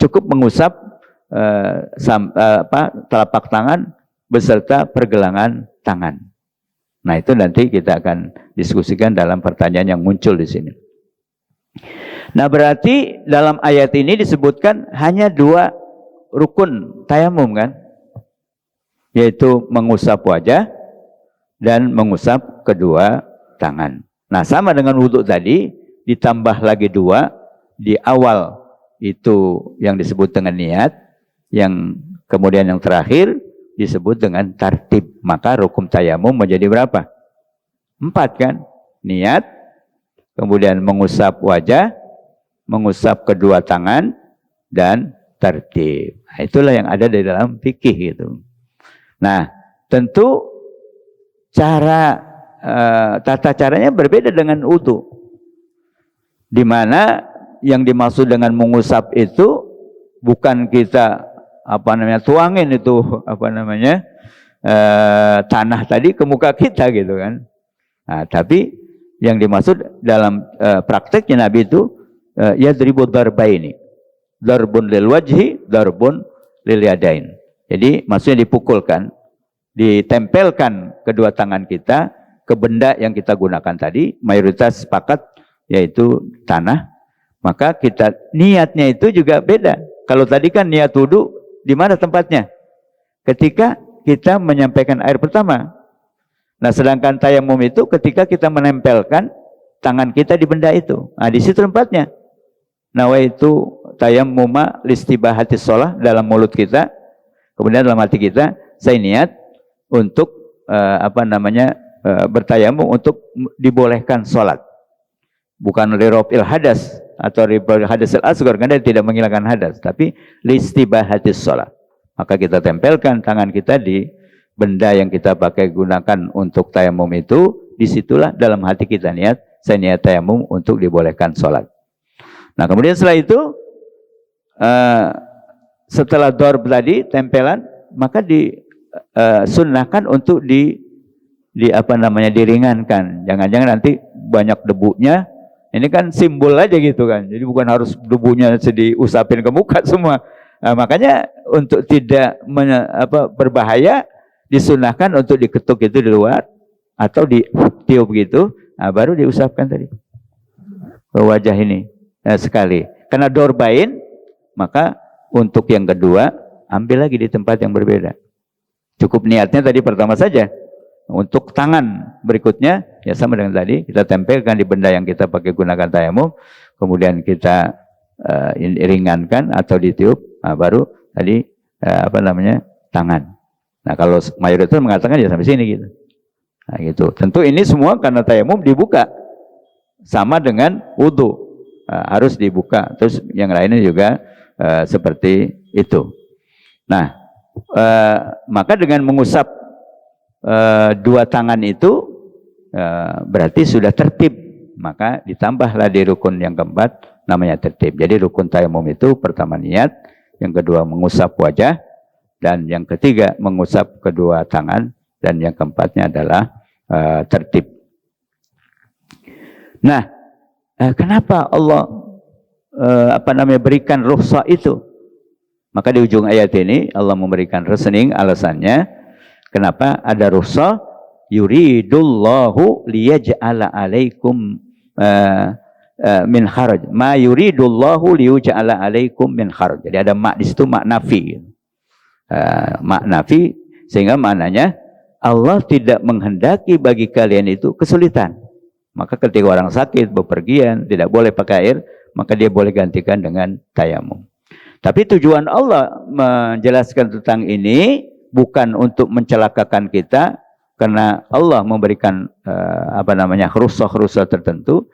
cukup mengusap telapak tangan beserta pergelangan tangan. Nah, itu nanti kita akan diskusikan dalam pertanyaan yang muncul di sini. Nah, berarti dalam ayat ini disebutkan hanya dua rukun tayamum kan? Yaitu mengusap wajah dan mengusap kedua tangan. Nah, sama dengan wudhu tadi, ditambah lagi dua. Di awal itu yang disebut dengan niat, yang kemudian yang terakhir disebut dengan tartib. Maka rukun tayamum menjadi berapa? 4 kan? Niat, kemudian mengusap wajah, mengusap kedua tangan, dan tartib. Nah, itulah yang ada di dalam fikih gitu. Nah, tentu tata caranya berbeda dengan wudu. Di mana yang dimaksud dengan mengusap itu bukan kita tuangin itu tanah tadi ke muka kita gitu kan. Nah, tapi yang dimaksud dalam prakteknya Nabi itu yadribu darbaini, darbun lil wajhi, darbun lil yadain. Jadi maksudnya dipukulkan, ditempelkan kedua tangan kita ke benda yang kita gunakan tadi, mayoritas sepakat yaitu tanah. Maka kita niatnya itu juga beda. Kalau tadi kan niat wudu di mana tempatnya? Ketika kita menyampaikan air pertama. Nah, sedangkan tayamum itu ketika kita menempelkan tangan kita di benda itu. Nah, di situ tempatnya. Nawaitu tayammuma listibahatis shalah dalam mulut kita. Kemudian dalam hati kita, saya niat untuk bertayamum untuk dibolehkan sholat. Bukan lirofil hadas atau lirofil hadas al-asghar, karena tidak menghilangkan hadas, tapi listibahatis shalah. Maka kita tempelkan tangan kita di benda yang kita pakai gunakan untuk tayamum itu, disitulah dalam hati kita niat, saya niat tayamum untuk dibolehkan sholat. Nah, kemudian setelah itu setelah dorb tadi tempelan, maka disunnahkan untuk diringankan. Jangan-jangan nanti banyak debunya. Ini kan simbol aja gitu kan. Jadi bukan harus debunya diusapin ke muka semua. Makanya untuk tidak berbahaya, disunahkan untuk diketuk itu di luar atau ditiup gitu. Baru diusapkan tadi ke wajah ini sekali. Karena dorbain, maka untuk yang kedua ambil lagi di tempat yang berbeda. Cukup niatnya tadi pertama saja. Untuk tangan berikutnya, ya sama dengan tadi, kita tempelkan di benda yang kita pakai gunakan tayamum, kemudian kita ringankan atau ditiup, baru tadi tangan. Nah kalau mayoritas mengatakan ya sampai sini gitu. Nah gitu. Tentu ini semua karena tayamum dibuka, sama dengan wudhu, harus dibuka. Terus yang lainnya juga seperti itu. Nah maka dengan mengusap dua tangan itu berarti sudah tertib, maka ditambahlah di rukun yang keempat namanya tertib. Jadi rukun tayamum itu pertama niat, yang kedua mengusap wajah, dan yang ketiga mengusap kedua tangan, dan yang keempatnya adalah tertib. Nah, kenapa Allah berikan rukhsah itu? Maka di ujung ayat ini Allah memberikan reasoning, alasannya kenapa ada rukhsah, yuridullahu liyaj'ala alaikum min haraj. Ma yuridullahu liyaj'ala alaikum min haraj. Jadi ada mak di situ, mak nafi. Mak nafi, sehingga maknanya Allah tidak menghendaki bagi kalian itu kesulitan. Maka ketika orang sakit, bepergian, tidak boleh pakai air, maka dia boleh gantikan dengan tayamum. Tapi tujuan Allah menjelaskan tentang ini bukan untuk mencelakakan kita, karena Allah memberikan rukhsah tertentu.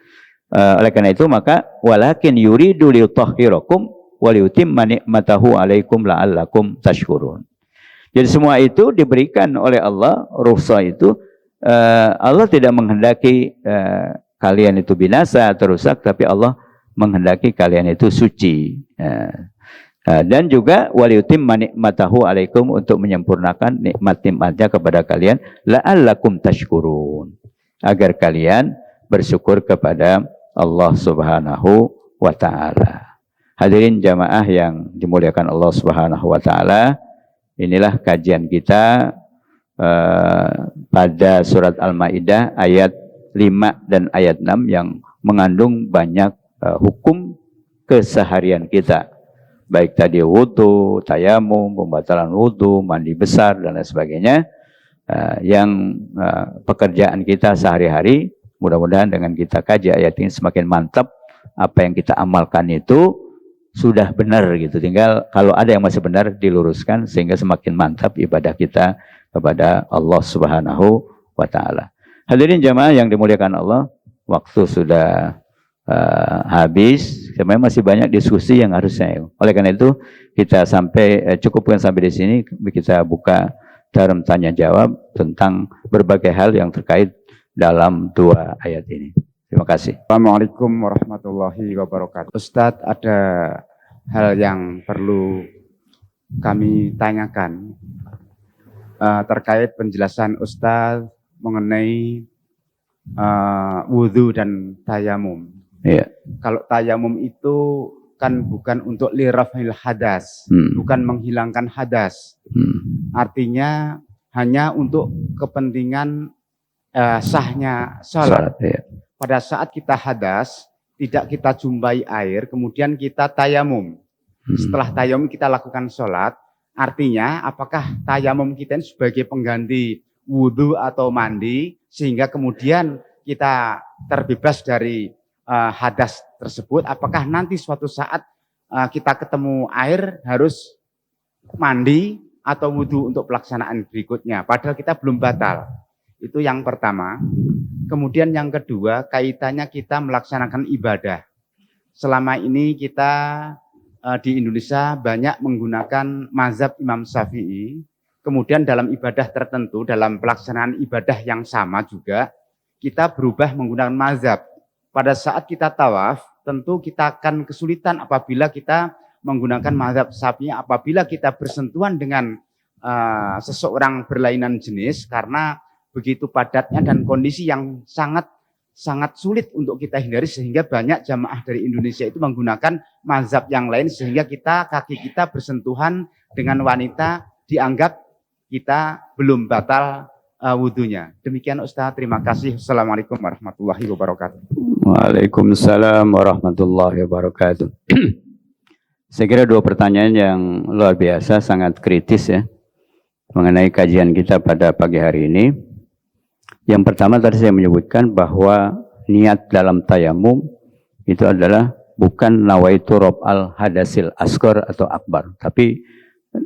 Oleh karena itu maka walakin yuridu liyutahhirakum wa liyutimma ni'matahu 'alaikum la'allakum tashkurun. Jadi semua itu diberikan oleh Allah, rukhsah itu. Allah tidak menghendaki kalian itu binasa atau rusak, tapi Allah menghendaki kalian itu suci. Dan juga waliyutimma ni'matahu alaikum, untuk menyempurnakan nikmat-nikmatnya kepada kalian, la'allakum tashkurun, agar kalian bersyukur kepada Allah Subhanahu wa ta'ala. Hadirin jamaah yang dimuliakan Allah Subhanahu wa ta'ala, inilah kajian kita pada surat Al-Maidah ayat 5 dan ayat 6 yang mengandung banyak hukum keseharian kita. Baik tadi wudhu, tayamum, pembatalan wudhu, mandi besar, dan lain sebagainya. Yang pekerjaan kita sehari-hari, mudah-mudahan dengan kita kaji ayat ini semakin mantap. Apa yang kita amalkan itu sudah benar gitu. Tinggal kalau ada yang masih benar, diluruskan sehingga semakin mantap ibadah kita kepada Allah Subhanahu wa ta'ala. Hadirin jamaah yang dimuliakan Allah, waktu sudah habis. Sebenarnya masih banyak diskusi yang harusnya. Oleh karena itu kita cukupkan sampai di sini. Kita buka dalam tanya jawab tentang berbagai hal yang terkait dalam dua ayat ini. Terima kasih. Assalamualaikum warahmatullahi wabarakatuh. Ustadz, ada hal yang perlu kami tanyakan terkait penjelasan Ustadz mengenai wudhu dan tayamum. Ya. Kalau tayamum itu kan bukan untuk lirafil hadas, bukan menghilangkan hadas. Artinya hanya untuk kepentingan sahnya sholat. Ya. Pada saat kita hadas, tidak kita jumpai air, kemudian kita tayamum. Setelah tayamum kita lakukan sholat, artinya apakah tayamum kita ini sebagai pengganti wudhu atau mandi, sehingga kemudian kita terbebas dari hadas tersebut? Apakah nanti suatu saat kita ketemu air harus mandi atau wudhu untuk pelaksanaan berikutnya, padahal kita belum batal? Itu yang pertama. Kemudian yang kedua, kaitannya kita melaksanakan ibadah. Selama ini kita di Indonesia banyak menggunakan mazhab Imam Syafi'i. Kemudian dalam ibadah tertentu, dalam pelaksanaan ibadah yang sama juga, kita berubah menggunakan mazhab. Pada saat kita tawaf, tentu kita akan kesulitan apabila kita menggunakan mazhab Syafi'i apabila kita bersentuhan dengan seseorang berlainan jenis, karena begitu padatnya dan kondisi yang sangat sulit untuk kita hindari, sehingga banyak jamaah dari Indonesia itu menggunakan mazhab yang lain, sehingga kaki kita bersentuhan dengan wanita dianggap kita belum batal wudhunya. Demikian Ustaz, terima kasih. Assalamualaikum warahmatullahi wabarakatuh. Waalaikumsalam warahmatullahi wabarakatuh. Saya kira dua pertanyaan yang luar biasa, sangat kritis ya, mengenai kajian kita pada pagi hari ini. Yang pertama tadi saya menyebutkan bahwa niat dalam tayamum itu adalah bukan nawaitu rob'al hadasil asghar atau akbar, tapi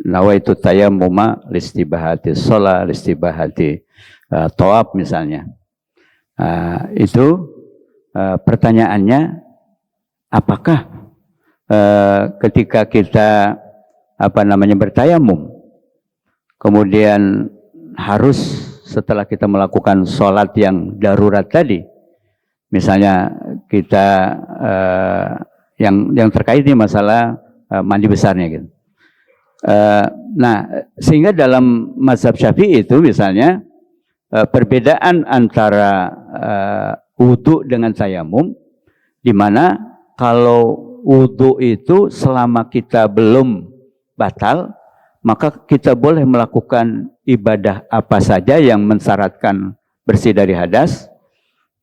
nawaitu tayammuma listibahati sholat, listibahati tawaf misalnya. Itu pertanyaannya, apakah ketika kita bertayamum kemudian harus setelah kita melakukan sholat yang darurat tadi, misalnya kita yang terkait ini masalah mandi besarnya gitu. Nah, sehingga dalam mazhab Syafi'i itu misalnya perbedaan antara wudhu dengan tayamum, di mana kalau wudhu itu selama kita belum batal, maka kita boleh melakukan ibadah apa saja yang mensyaratkan bersih dari hadas,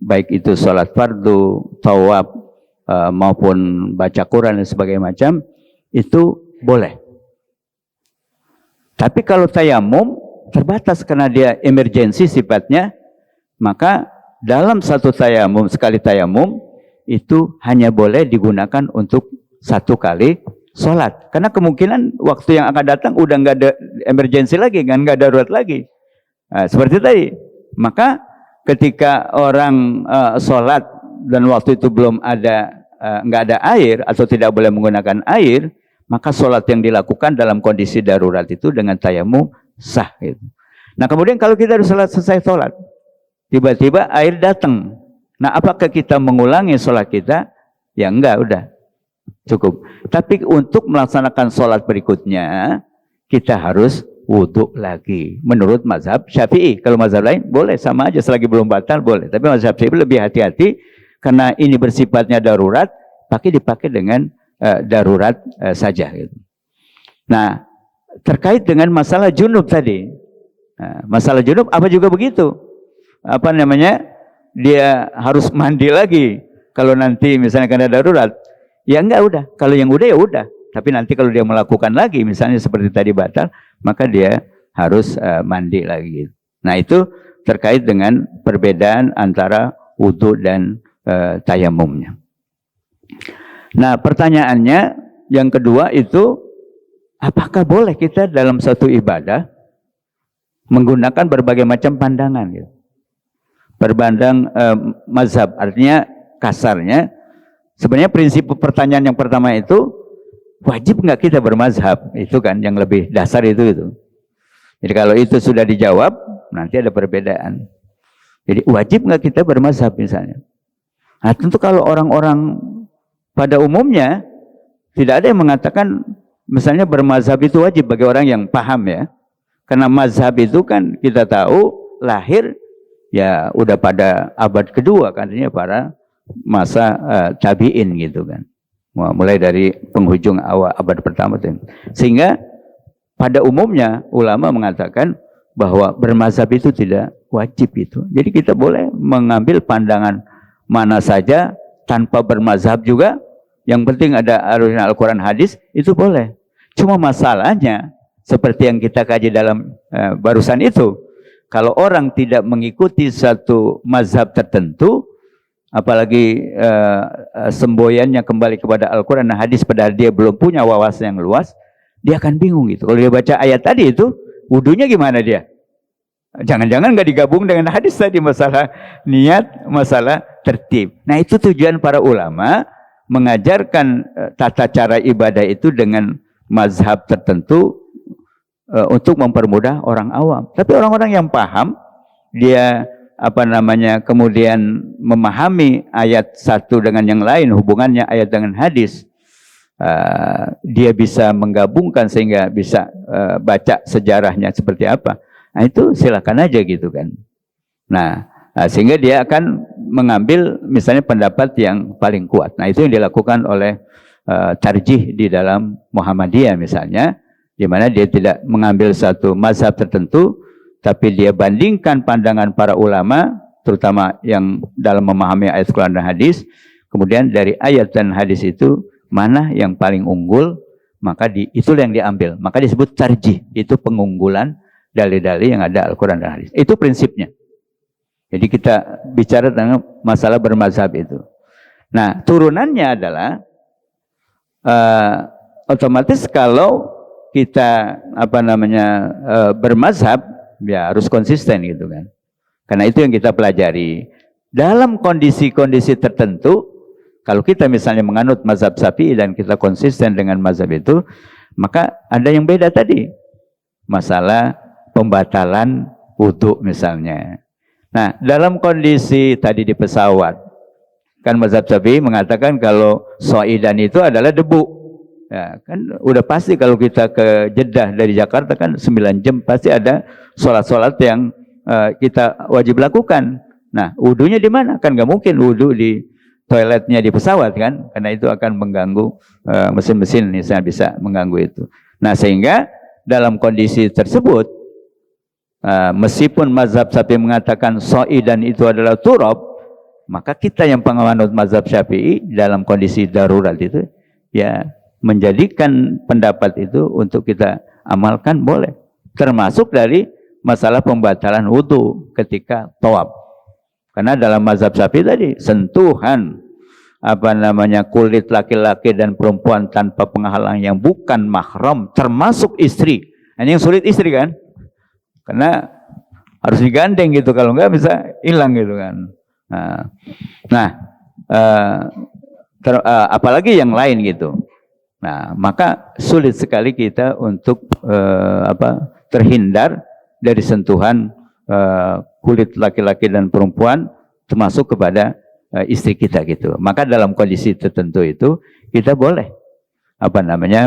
baik itu sholat fardu, tawaf, maupun baca Quran dan sebagainya macam, itu boleh. Tapi kalau tayamum terbatas karena dia emergensi sifatnya, maka dalam satu tayamum, sekali tayamum, itu hanya boleh digunakan untuk satu kali sholat. Karena kemungkinan waktu yang akan datang udah nggak ada emergensi lagi, kan, nggak darurat lagi. Nah, seperti tadi. Maka ketika orang sholat dan waktu itu belum ada, nggak ada air atau tidak boleh menggunakan air, maka sholat yang dilakukan dalam kondisi darurat itu dengan tayamum sah. Gitu. Nah kemudian kalau kita harus selesai sholat, tiba-tiba air datang. Nah apakah kita mengulangi sholat kita? Ya enggak, udah. Cukup. Tapi untuk melaksanakan sholat berikutnya, kita harus wudhu lagi. Menurut mazhab Syafi'i. Kalau mazhab lain, boleh sama aja. Selagi belum batal, boleh. Tapi mazhab Syafi'i lebih hati-hati. Karena ini bersifatnya darurat, dipakai dengan darurat saja. Gitu. Nah, terkait dengan masalah junub tadi. Nah, masalah junub, apa juga begitu. Dia harus mandi lagi. Kalau nanti misalnya karena darurat. Ya enggak, udah. Kalau yang udah ya udah. Tapi nanti kalau dia melakukan lagi, misalnya seperti tadi batal, maka dia harus mandi lagi. Nah itu terkait dengan perbedaan antara wudhu dan tayamumnya. Nah pertanyaannya yang kedua itu, apakah boleh kita dalam satu ibadah menggunakan berbagai macam pandangan? Gitu. Berbandang mazhab, artinya kasarnya, sebenarnya prinsip pertanyaan yang pertama itu, wajib nggak kita bermazhab? Itu kan yang lebih dasar itu. Jadi kalau itu sudah dijawab, nanti ada perbedaan. Jadi wajib nggak kita bermazhab misalnya? Nah tentu kalau orang-orang pada umumnya, tidak ada yang mengatakan misalnya bermazhab itu wajib bagi orang yang paham ya. Karena mazhab itu kan kita tahu lahir ya udah pada abad kedua kan, artinya para masa tabi'in gitu kan. Mulai dari penghujung awal abad pertama. Sehingga pada umumnya ulama mengatakan bahwa bermazhab itu tidak wajib itu. Jadi kita boleh mengambil pandangan mana saja tanpa bermazhab juga. Yang penting ada Al-Quran hadis, itu boleh. Cuma masalahnya seperti yang kita kaji dalam barusan itu, kalau orang tidak mengikuti satu mazhab tertentu, apalagi semboyannya kembali kepada Al-Quran dan hadis, padahal dia belum punya wawasan yang luas, dia akan bingung gitu. Kalau dia baca ayat tadi itu, wudunya gimana dia? Jangan-jangan nggak digabung dengan hadis tadi, masalah niat, masalah tertib. Nah itu tujuan para ulama, mengajarkan tata cara ibadah itu dengan mazhab tertentu untuk mempermudah orang awam. Tapi orang-orang yang paham, dia kemudian memahami ayat satu dengan yang lain, hubungannya ayat dengan hadis, dia bisa menggabungkan sehingga bisa baca sejarahnya seperti apa, nah itu silakan aja gitu kan. Nah, sehingga dia akan mengambil misalnya pendapat yang paling kuat. Nah itu yang dilakukan oleh tarjih di dalam Muhammadiyah misalnya, di mana dia tidak mengambil satu mazhab tertentu, tapi dia bandingkan pandangan para ulama, terutama yang dalam memahami ayat Quran dan hadis. Kemudian dari ayat dan hadis itu mana yang paling unggul, maka itulah yang diambil. Maka disebut tarjih, itu pengunggulan dalil-dalil yang ada Al-Quran dan hadis. Itu prinsipnya. Jadi kita bicara tentang masalah bermazhab itu. Nah, turunannya adalah otomatis kalau kita bermazhab, ya harus konsisten gitu kan. Karena itu yang kita pelajari. Dalam kondisi-kondisi tertentu, kalau kita misalnya menganut mazhab Syafi'i dan kita konsisten dengan mazhab itu, maka ada yang beda tadi. Masalah pembatalan wudu misalnya. Nah, dalam kondisi tadi di pesawat, kan mazhab Syafi'i mengatakan kalau soidan itu adalah debu. Ya, kan udah pasti kalau kita ke Jeddah dari Jakarta kan 9 jam pasti ada sholat-sholat yang kita wajib lakukan. Nah, wudunya di mana? Kan nggak mungkin wudu di toiletnya di pesawat kan, karena itu akan mengganggu mesin-mesin misalnya, bisa mengganggu itu. Nah, sehingga dalam kondisi tersebut, meskipun mazhab Syafi'i mengatakan soidan itu adalah turab, maka kita yang penganut mazhab Syafi'i dalam kondisi darurat itu, ya menjadikan pendapat itu untuk kita amalkan boleh. Termasuk dari masalah pembatalan wudu ketika tawaf. Karena dalam mazhab Syafi'i tadi, sentuhan kulit laki-laki dan perempuan tanpa penghalang yang bukan mahram, termasuk istri. Ini yang sulit istri kan? Karena harus digandeng gitu, kalau enggak bisa hilang gitu kan. Apalagi yang lain gitu. Nah, maka sulit sekali kita untuk terhindar dari sentuhan kulit laki-laki dan perempuan, termasuk kepada istri kita gitu. Maka dalam kondisi tertentu itu kita boleh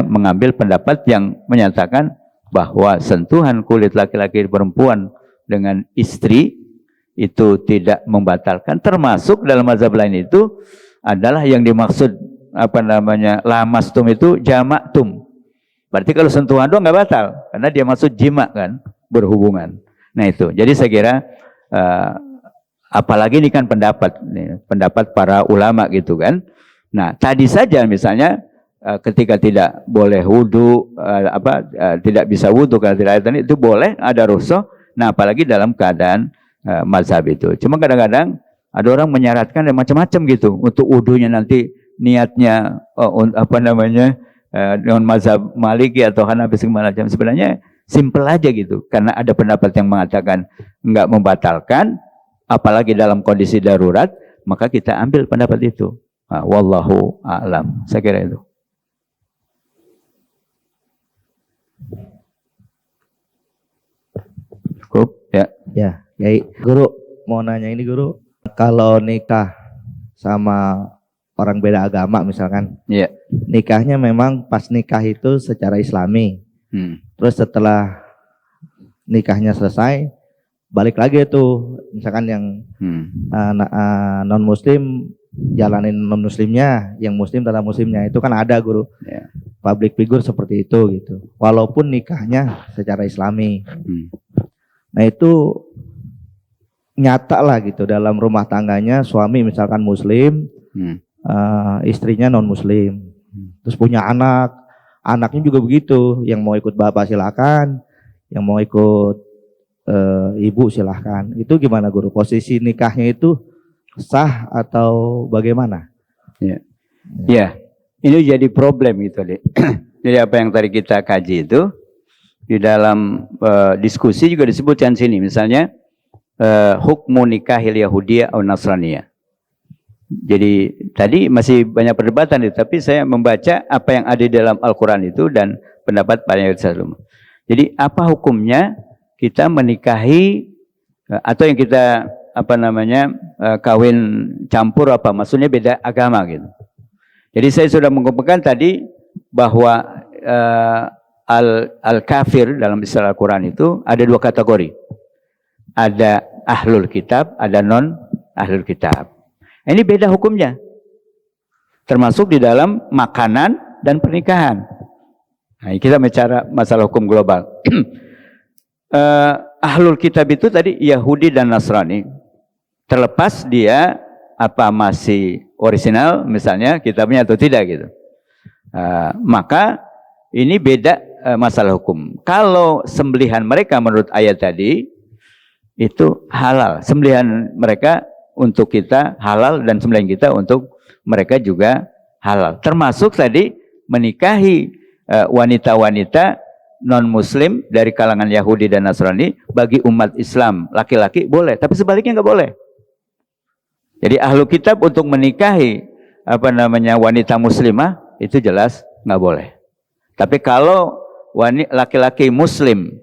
mengambil pendapat yang menyatakan bahwa sentuhan kulit laki-laki dan perempuan dengan istri itu tidak membatalkan. Termasuk dalam mazhab lain itu adalah yang dimaksud lamastum itu jamaktum. Berarti kalau sentuhan doang nggak batal, karena dia maksud jima kan, berhubungan. Nah itu, jadi saya kira apalagi ini kan pendapat para ulama gitu kan. Nah tadi saja misalnya ketika tidak boleh wudu, tidak bisa wudu karena tidak ada itu boleh, ada rukhsah. Nah apalagi dalam keadaan mazhab itu. Cuma kadang-kadang ada orang menyaratkan macam-macam gitu untuk wudunya nanti niatnya dengan mazhab Maliki atau Hanafi segala macam. Sebenarnya simple aja gitu, karena ada pendapat yang mengatakan enggak membatalkan, apalagi dalam kondisi darurat, maka kita ambil pendapat itu. Wallahu a'lam. Saya kira itu. Cukup ya. Ya, Yai. Guru mau nanya ini Guru, kalau nikah sama orang beda agama misalkan, ya, nikahnya memang pas nikah itu secara Islami, terus setelah nikahnya selesai balik lagi tuh misalkan yang non muslim jalanin non muslimnya, yang muslim tetap muslimnya, itu kan ada Guru, public figure seperti itu gitu, walaupun nikahnya secara Islami. Nah itu nyata lah gitu dalam rumah tangganya, suami misalkan muslim, istrinya non muslim, terus punya anak, anaknya juga begitu, yang mau ikut bapak silakan, yang mau ikut ibu silahkan. Itu gimana Guru? Posisi nikahnya itu sah atau bagaimana? Ya, ini jadi problem gitu deh. Jadi apa yang tadi kita kaji itu di dalam diskusi juga disebutkan sini, misalnya hukmu nikahil Yahudiyah atau Nasraniyah. Jadi tadi masih banyak perdebatan itu, tapi saya membaca apa yang ada di dalam Al-Quran itu dan pendapat para ulama. Jadi apa hukumnya kita menikahi atau yang kita kawin campur, maksudnya beda agama gitu. Jadi saya sudah mengumpulkan tadi bahwa al-kafir dalam istilah Al-Quran itu ada dua kategori. Ada ahlul kitab, ada non ahlul kitab. Ini beda hukumnya. Termasuk di dalam makanan dan pernikahan. Nah, kita bicara masalah hukum global. Ahlul kitab itu tadi Yahudi dan Nasrani. Terlepas dia apa masih orisinal misalnya kitabnya atau tidak gitu. Maka ini beda masalah hukum. Kalau sembelihan mereka menurut ayat tadi itu halal. Sembelihan mereka untuk kita halal dan sembelihan kita untuk mereka juga halal. Termasuk tadi menikahi wanita-wanita non-muslim dari kalangan Yahudi dan Nasrani bagi umat Islam laki-laki boleh, tapi sebaliknya nggak boleh. Jadi ahlu kitab untuk menikahi wanita muslimah itu jelas nggak boleh. Tapi kalau laki-laki muslim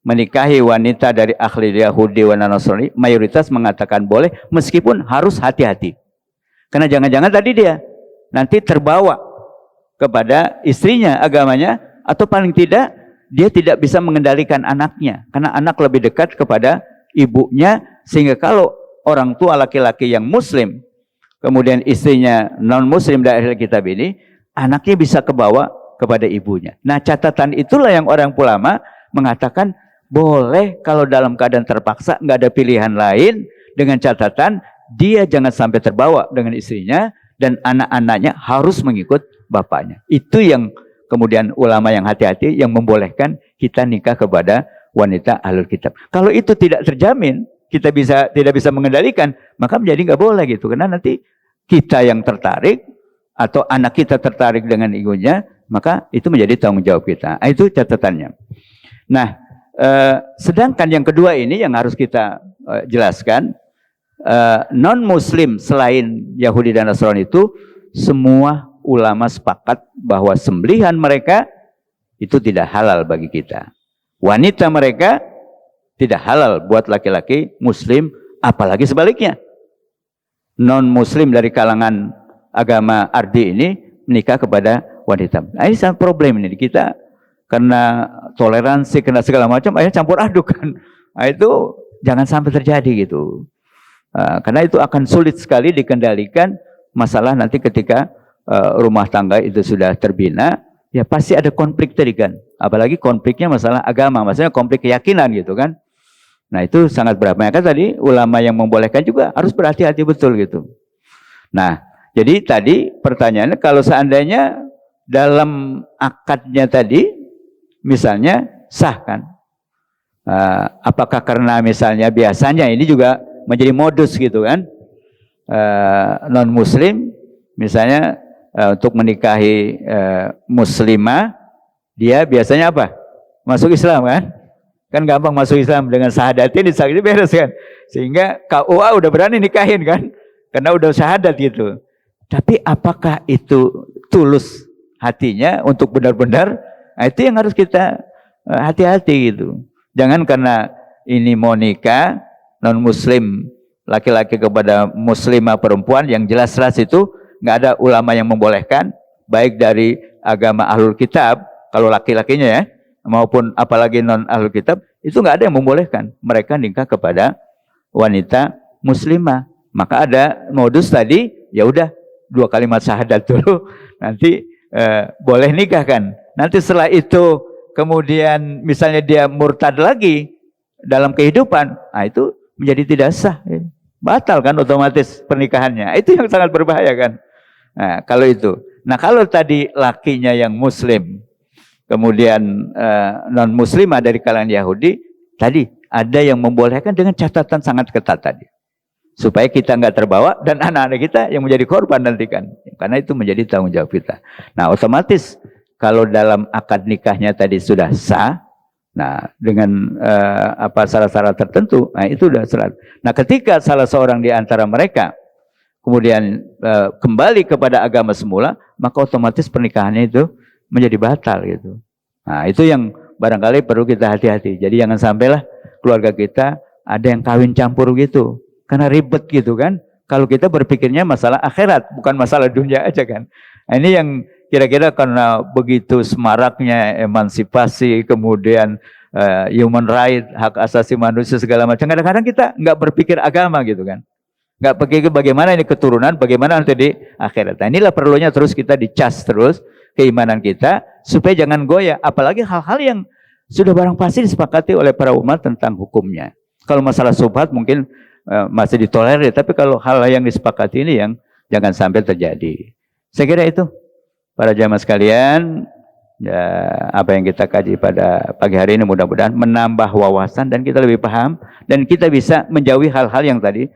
menikahi wanita dari ahli Yahudi dan Nasrani, mayoritas mengatakan boleh, meskipun harus hati-hati. Karena jangan-jangan tadi dia nanti terbawa kepada istrinya agamanya, atau paling tidak dia tidak bisa mengendalikan anaknya, karena anak lebih dekat kepada ibunya, sehingga kalau orang tua laki-laki yang muslim, kemudian istrinya non-muslim dari ahli kitab ini, anaknya bisa kebawa kepada ibunya. Nah, catatan itulah yang orang ulama mengatakan boleh kalau dalam keadaan terpaksa, nggak ada pilihan lain, dengan catatan dia jangan sampai terbawa dengan istrinya dan anak-anaknya harus mengikut bapaknya. Itu yang kemudian ulama yang hati-hati yang membolehkan kita nikah kepada wanita ahlul kitab. Kalau itu tidak terjamin, kita tidak bisa mengendalikan, maka menjadi nggak boleh gitu. Karena nanti kita yang tertarik atau anak kita tertarik dengan ibunya, maka itu menjadi tanggung jawab kita. Itu catatannya. Nah, sedangkan yang kedua ini yang harus kita jelaskan, non-muslim selain Yahudi dan Nasrani itu semua ulama sepakat bahwa sembelihan mereka itu tidak halal bagi kita. Wanita mereka tidak halal buat laki-laki muslim, apalagi sebaliknya. Non-muslim dari kalangan agama Ardi ini menikah kepada wanita. Nah, ini sangat problem ini kita, karena toleransi, karena segala macam, akhirnya campur aduk kan. Nah, itu jangan sampai terjadi gitu. Karena itu akan sulit sekali dikendalikan masalah nanti ketika rumah tangga itu sudah terbina, ya pasti ada konflik tadi kan. Apalagi konfliknya masalah agama, maksudnya konflik keyakinan gitu kan. Nah, itu sangat berat. Maka tadi ulama yang membolehkan juga harus berhati-hati betul gitu. Nah, jadi tadi pertanyaannya, kalau seandainya dalam akadnya tadi misalnya sah kan, apakah karena misalnya biasanya ini juga menjadi modus gitu kan, non muslim misalnya untuk menikahi muslimah, dia biasanya apa? Masuk Islam kan? Kan gampang masuk Islam dengan syahadatin, itu beres kan? Sehingga KUA udah berani nikahin kan? Karena udah syahadat gitu. Tapi apakah itu tulus hatinya untuk benar-benar? Nah, itu yang harus kita hati-hati gitu. Jangan karena ini mau nikah non muslim laki-laki kepada muslimah perempuan, yang jelas-jelas itu nggak ada ulama yang membolehkan, baik dari agama ahlul kitab kalau laki-lakinya ya, maupun apalagi non ahlul kitab, itu nggak ada yang membolehkan mereka nikah kepada wanita muslimah. Maka ada modus tadi, ya udah 2 kalimat syahadat dulu, nanti boleh nikah kan. Nanti setelah itu kemudian misalnya dia murtad lagi dalam kehidupan, nah itu menjadi tidak sah, batal kan otomatis pernikahannya. Itu yang sangat berbahaya kan. Nah, kalau itu. Nah, kalau tadi lakinya yang muslim, kemudian non muslimah dari kalangan Yahudi, tadi ada yang membolehkan dengan catatan sangat ketat tadi, supaya kita nggak terbawa dan anak-anak kita yang menjadi korban nanti kan, karena itu menjadi tanggung jawab kita. Nah, otomatis kalau dalam akad nikahnya tadi sudah sah, nah dengan syarat-syarat tertentu, nah itu sudah syarat. Nah, ketika salah seorang di antara mereka kemudian kembali kepada agama semula, maka otomatis pernikahannya itu menjadi batal gitu. Nah, itu yang barangkali perlu kita hati-hati. Jadi jangan sampailah keluarga kita ada yang kawin campur gitu, karena ribet gitu kan. Kalau kita berpikirnya masalah akhirat, bukan masalah dunia aja kan. Nah, ini kira-kira karena begitu semaraknya emansipasi, kemudian human right, hak asasi manusia segala macam, kadang-kadang kita nggak berpikir agama gitu kan. Nggak pikir bagaimana ini keturunan, bagaimana nanti di akhirat. Nah, inilah perlunya terus kita dicas terus keimanan kita, supaya jangan goyah. Apalagi hal-hal yang sudah barang pasti disepakati oleh para umat tentang hukumnya. Kalau masalah syubhat mungkin masih ditolerir, tapi kalau hal yang disepakati ini yang jangan sampai terjadi. Saya kira itu, para jamaah sekalian, ya, apa yang kita kaji pada pagi hari ini mudah-mudahan menambah wawasan dan kita lebih paham dan kita bisa menjauhi hal-hal yang tadi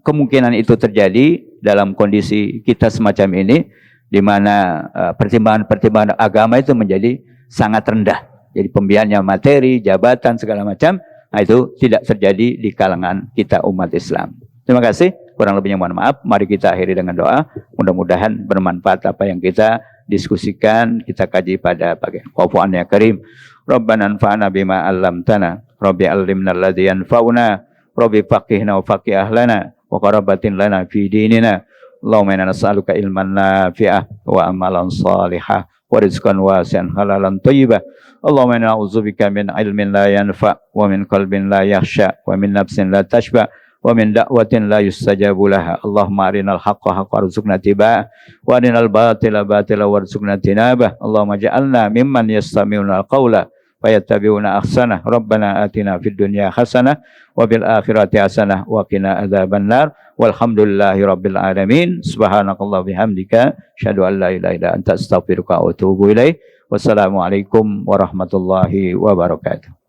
kemungkinan itu terjadi dalam kondisi kita semacam ini, di mana pertimbangan-pertimbangan agama itu menjadi sangat rendah. Jadi pembiayaan materi, jabatan segala macam, nah itu tidak terjadi di kalangan kita umat Islam. Terima kasih. Kurang lebihnya mohon maaf. Mari kita akhiri dengan doa. Mudah-mudahan bermanfaat apa yang kita diskusikan, kita kaji pada pagi. Wafu'an ya karim. Rabbana anfa'na bima 'allamtana. Rabbi 'allimna alladhi yanfa'una. Rabbi faqihna wa faqih ahlana wa qarabatin lana fi dinina. Allahumma inna nas'aluka ilman nafi'ah wa amalan salihah wa rizqan wasi'an halalan thayyibah. Allahumma inna na'udzubika min ilmin la yanfa' wa min qalbin la yakhsha wa min nafsin la tashba' wa min da'watin la yustajabu laha. Allahumma arinal haqqa haqqa warzuqna tiba'ah wa arinal batila batila warzuqna tinabah. Allahumma ja'alna mimman yastami'una al-qawla fayattabi'una ahsanah. Rabbana atina fid dunya hasanah wa bil akhirati hasanah wa qina adzaban nar. Walhamdulillahi rabbil alamin. Subhanakallah bihamdika asyhadu an la ilaha illa anta astaghfiruka wa atubu ilaik. Wassalamualaikum warahmatullahi wabarakatuh.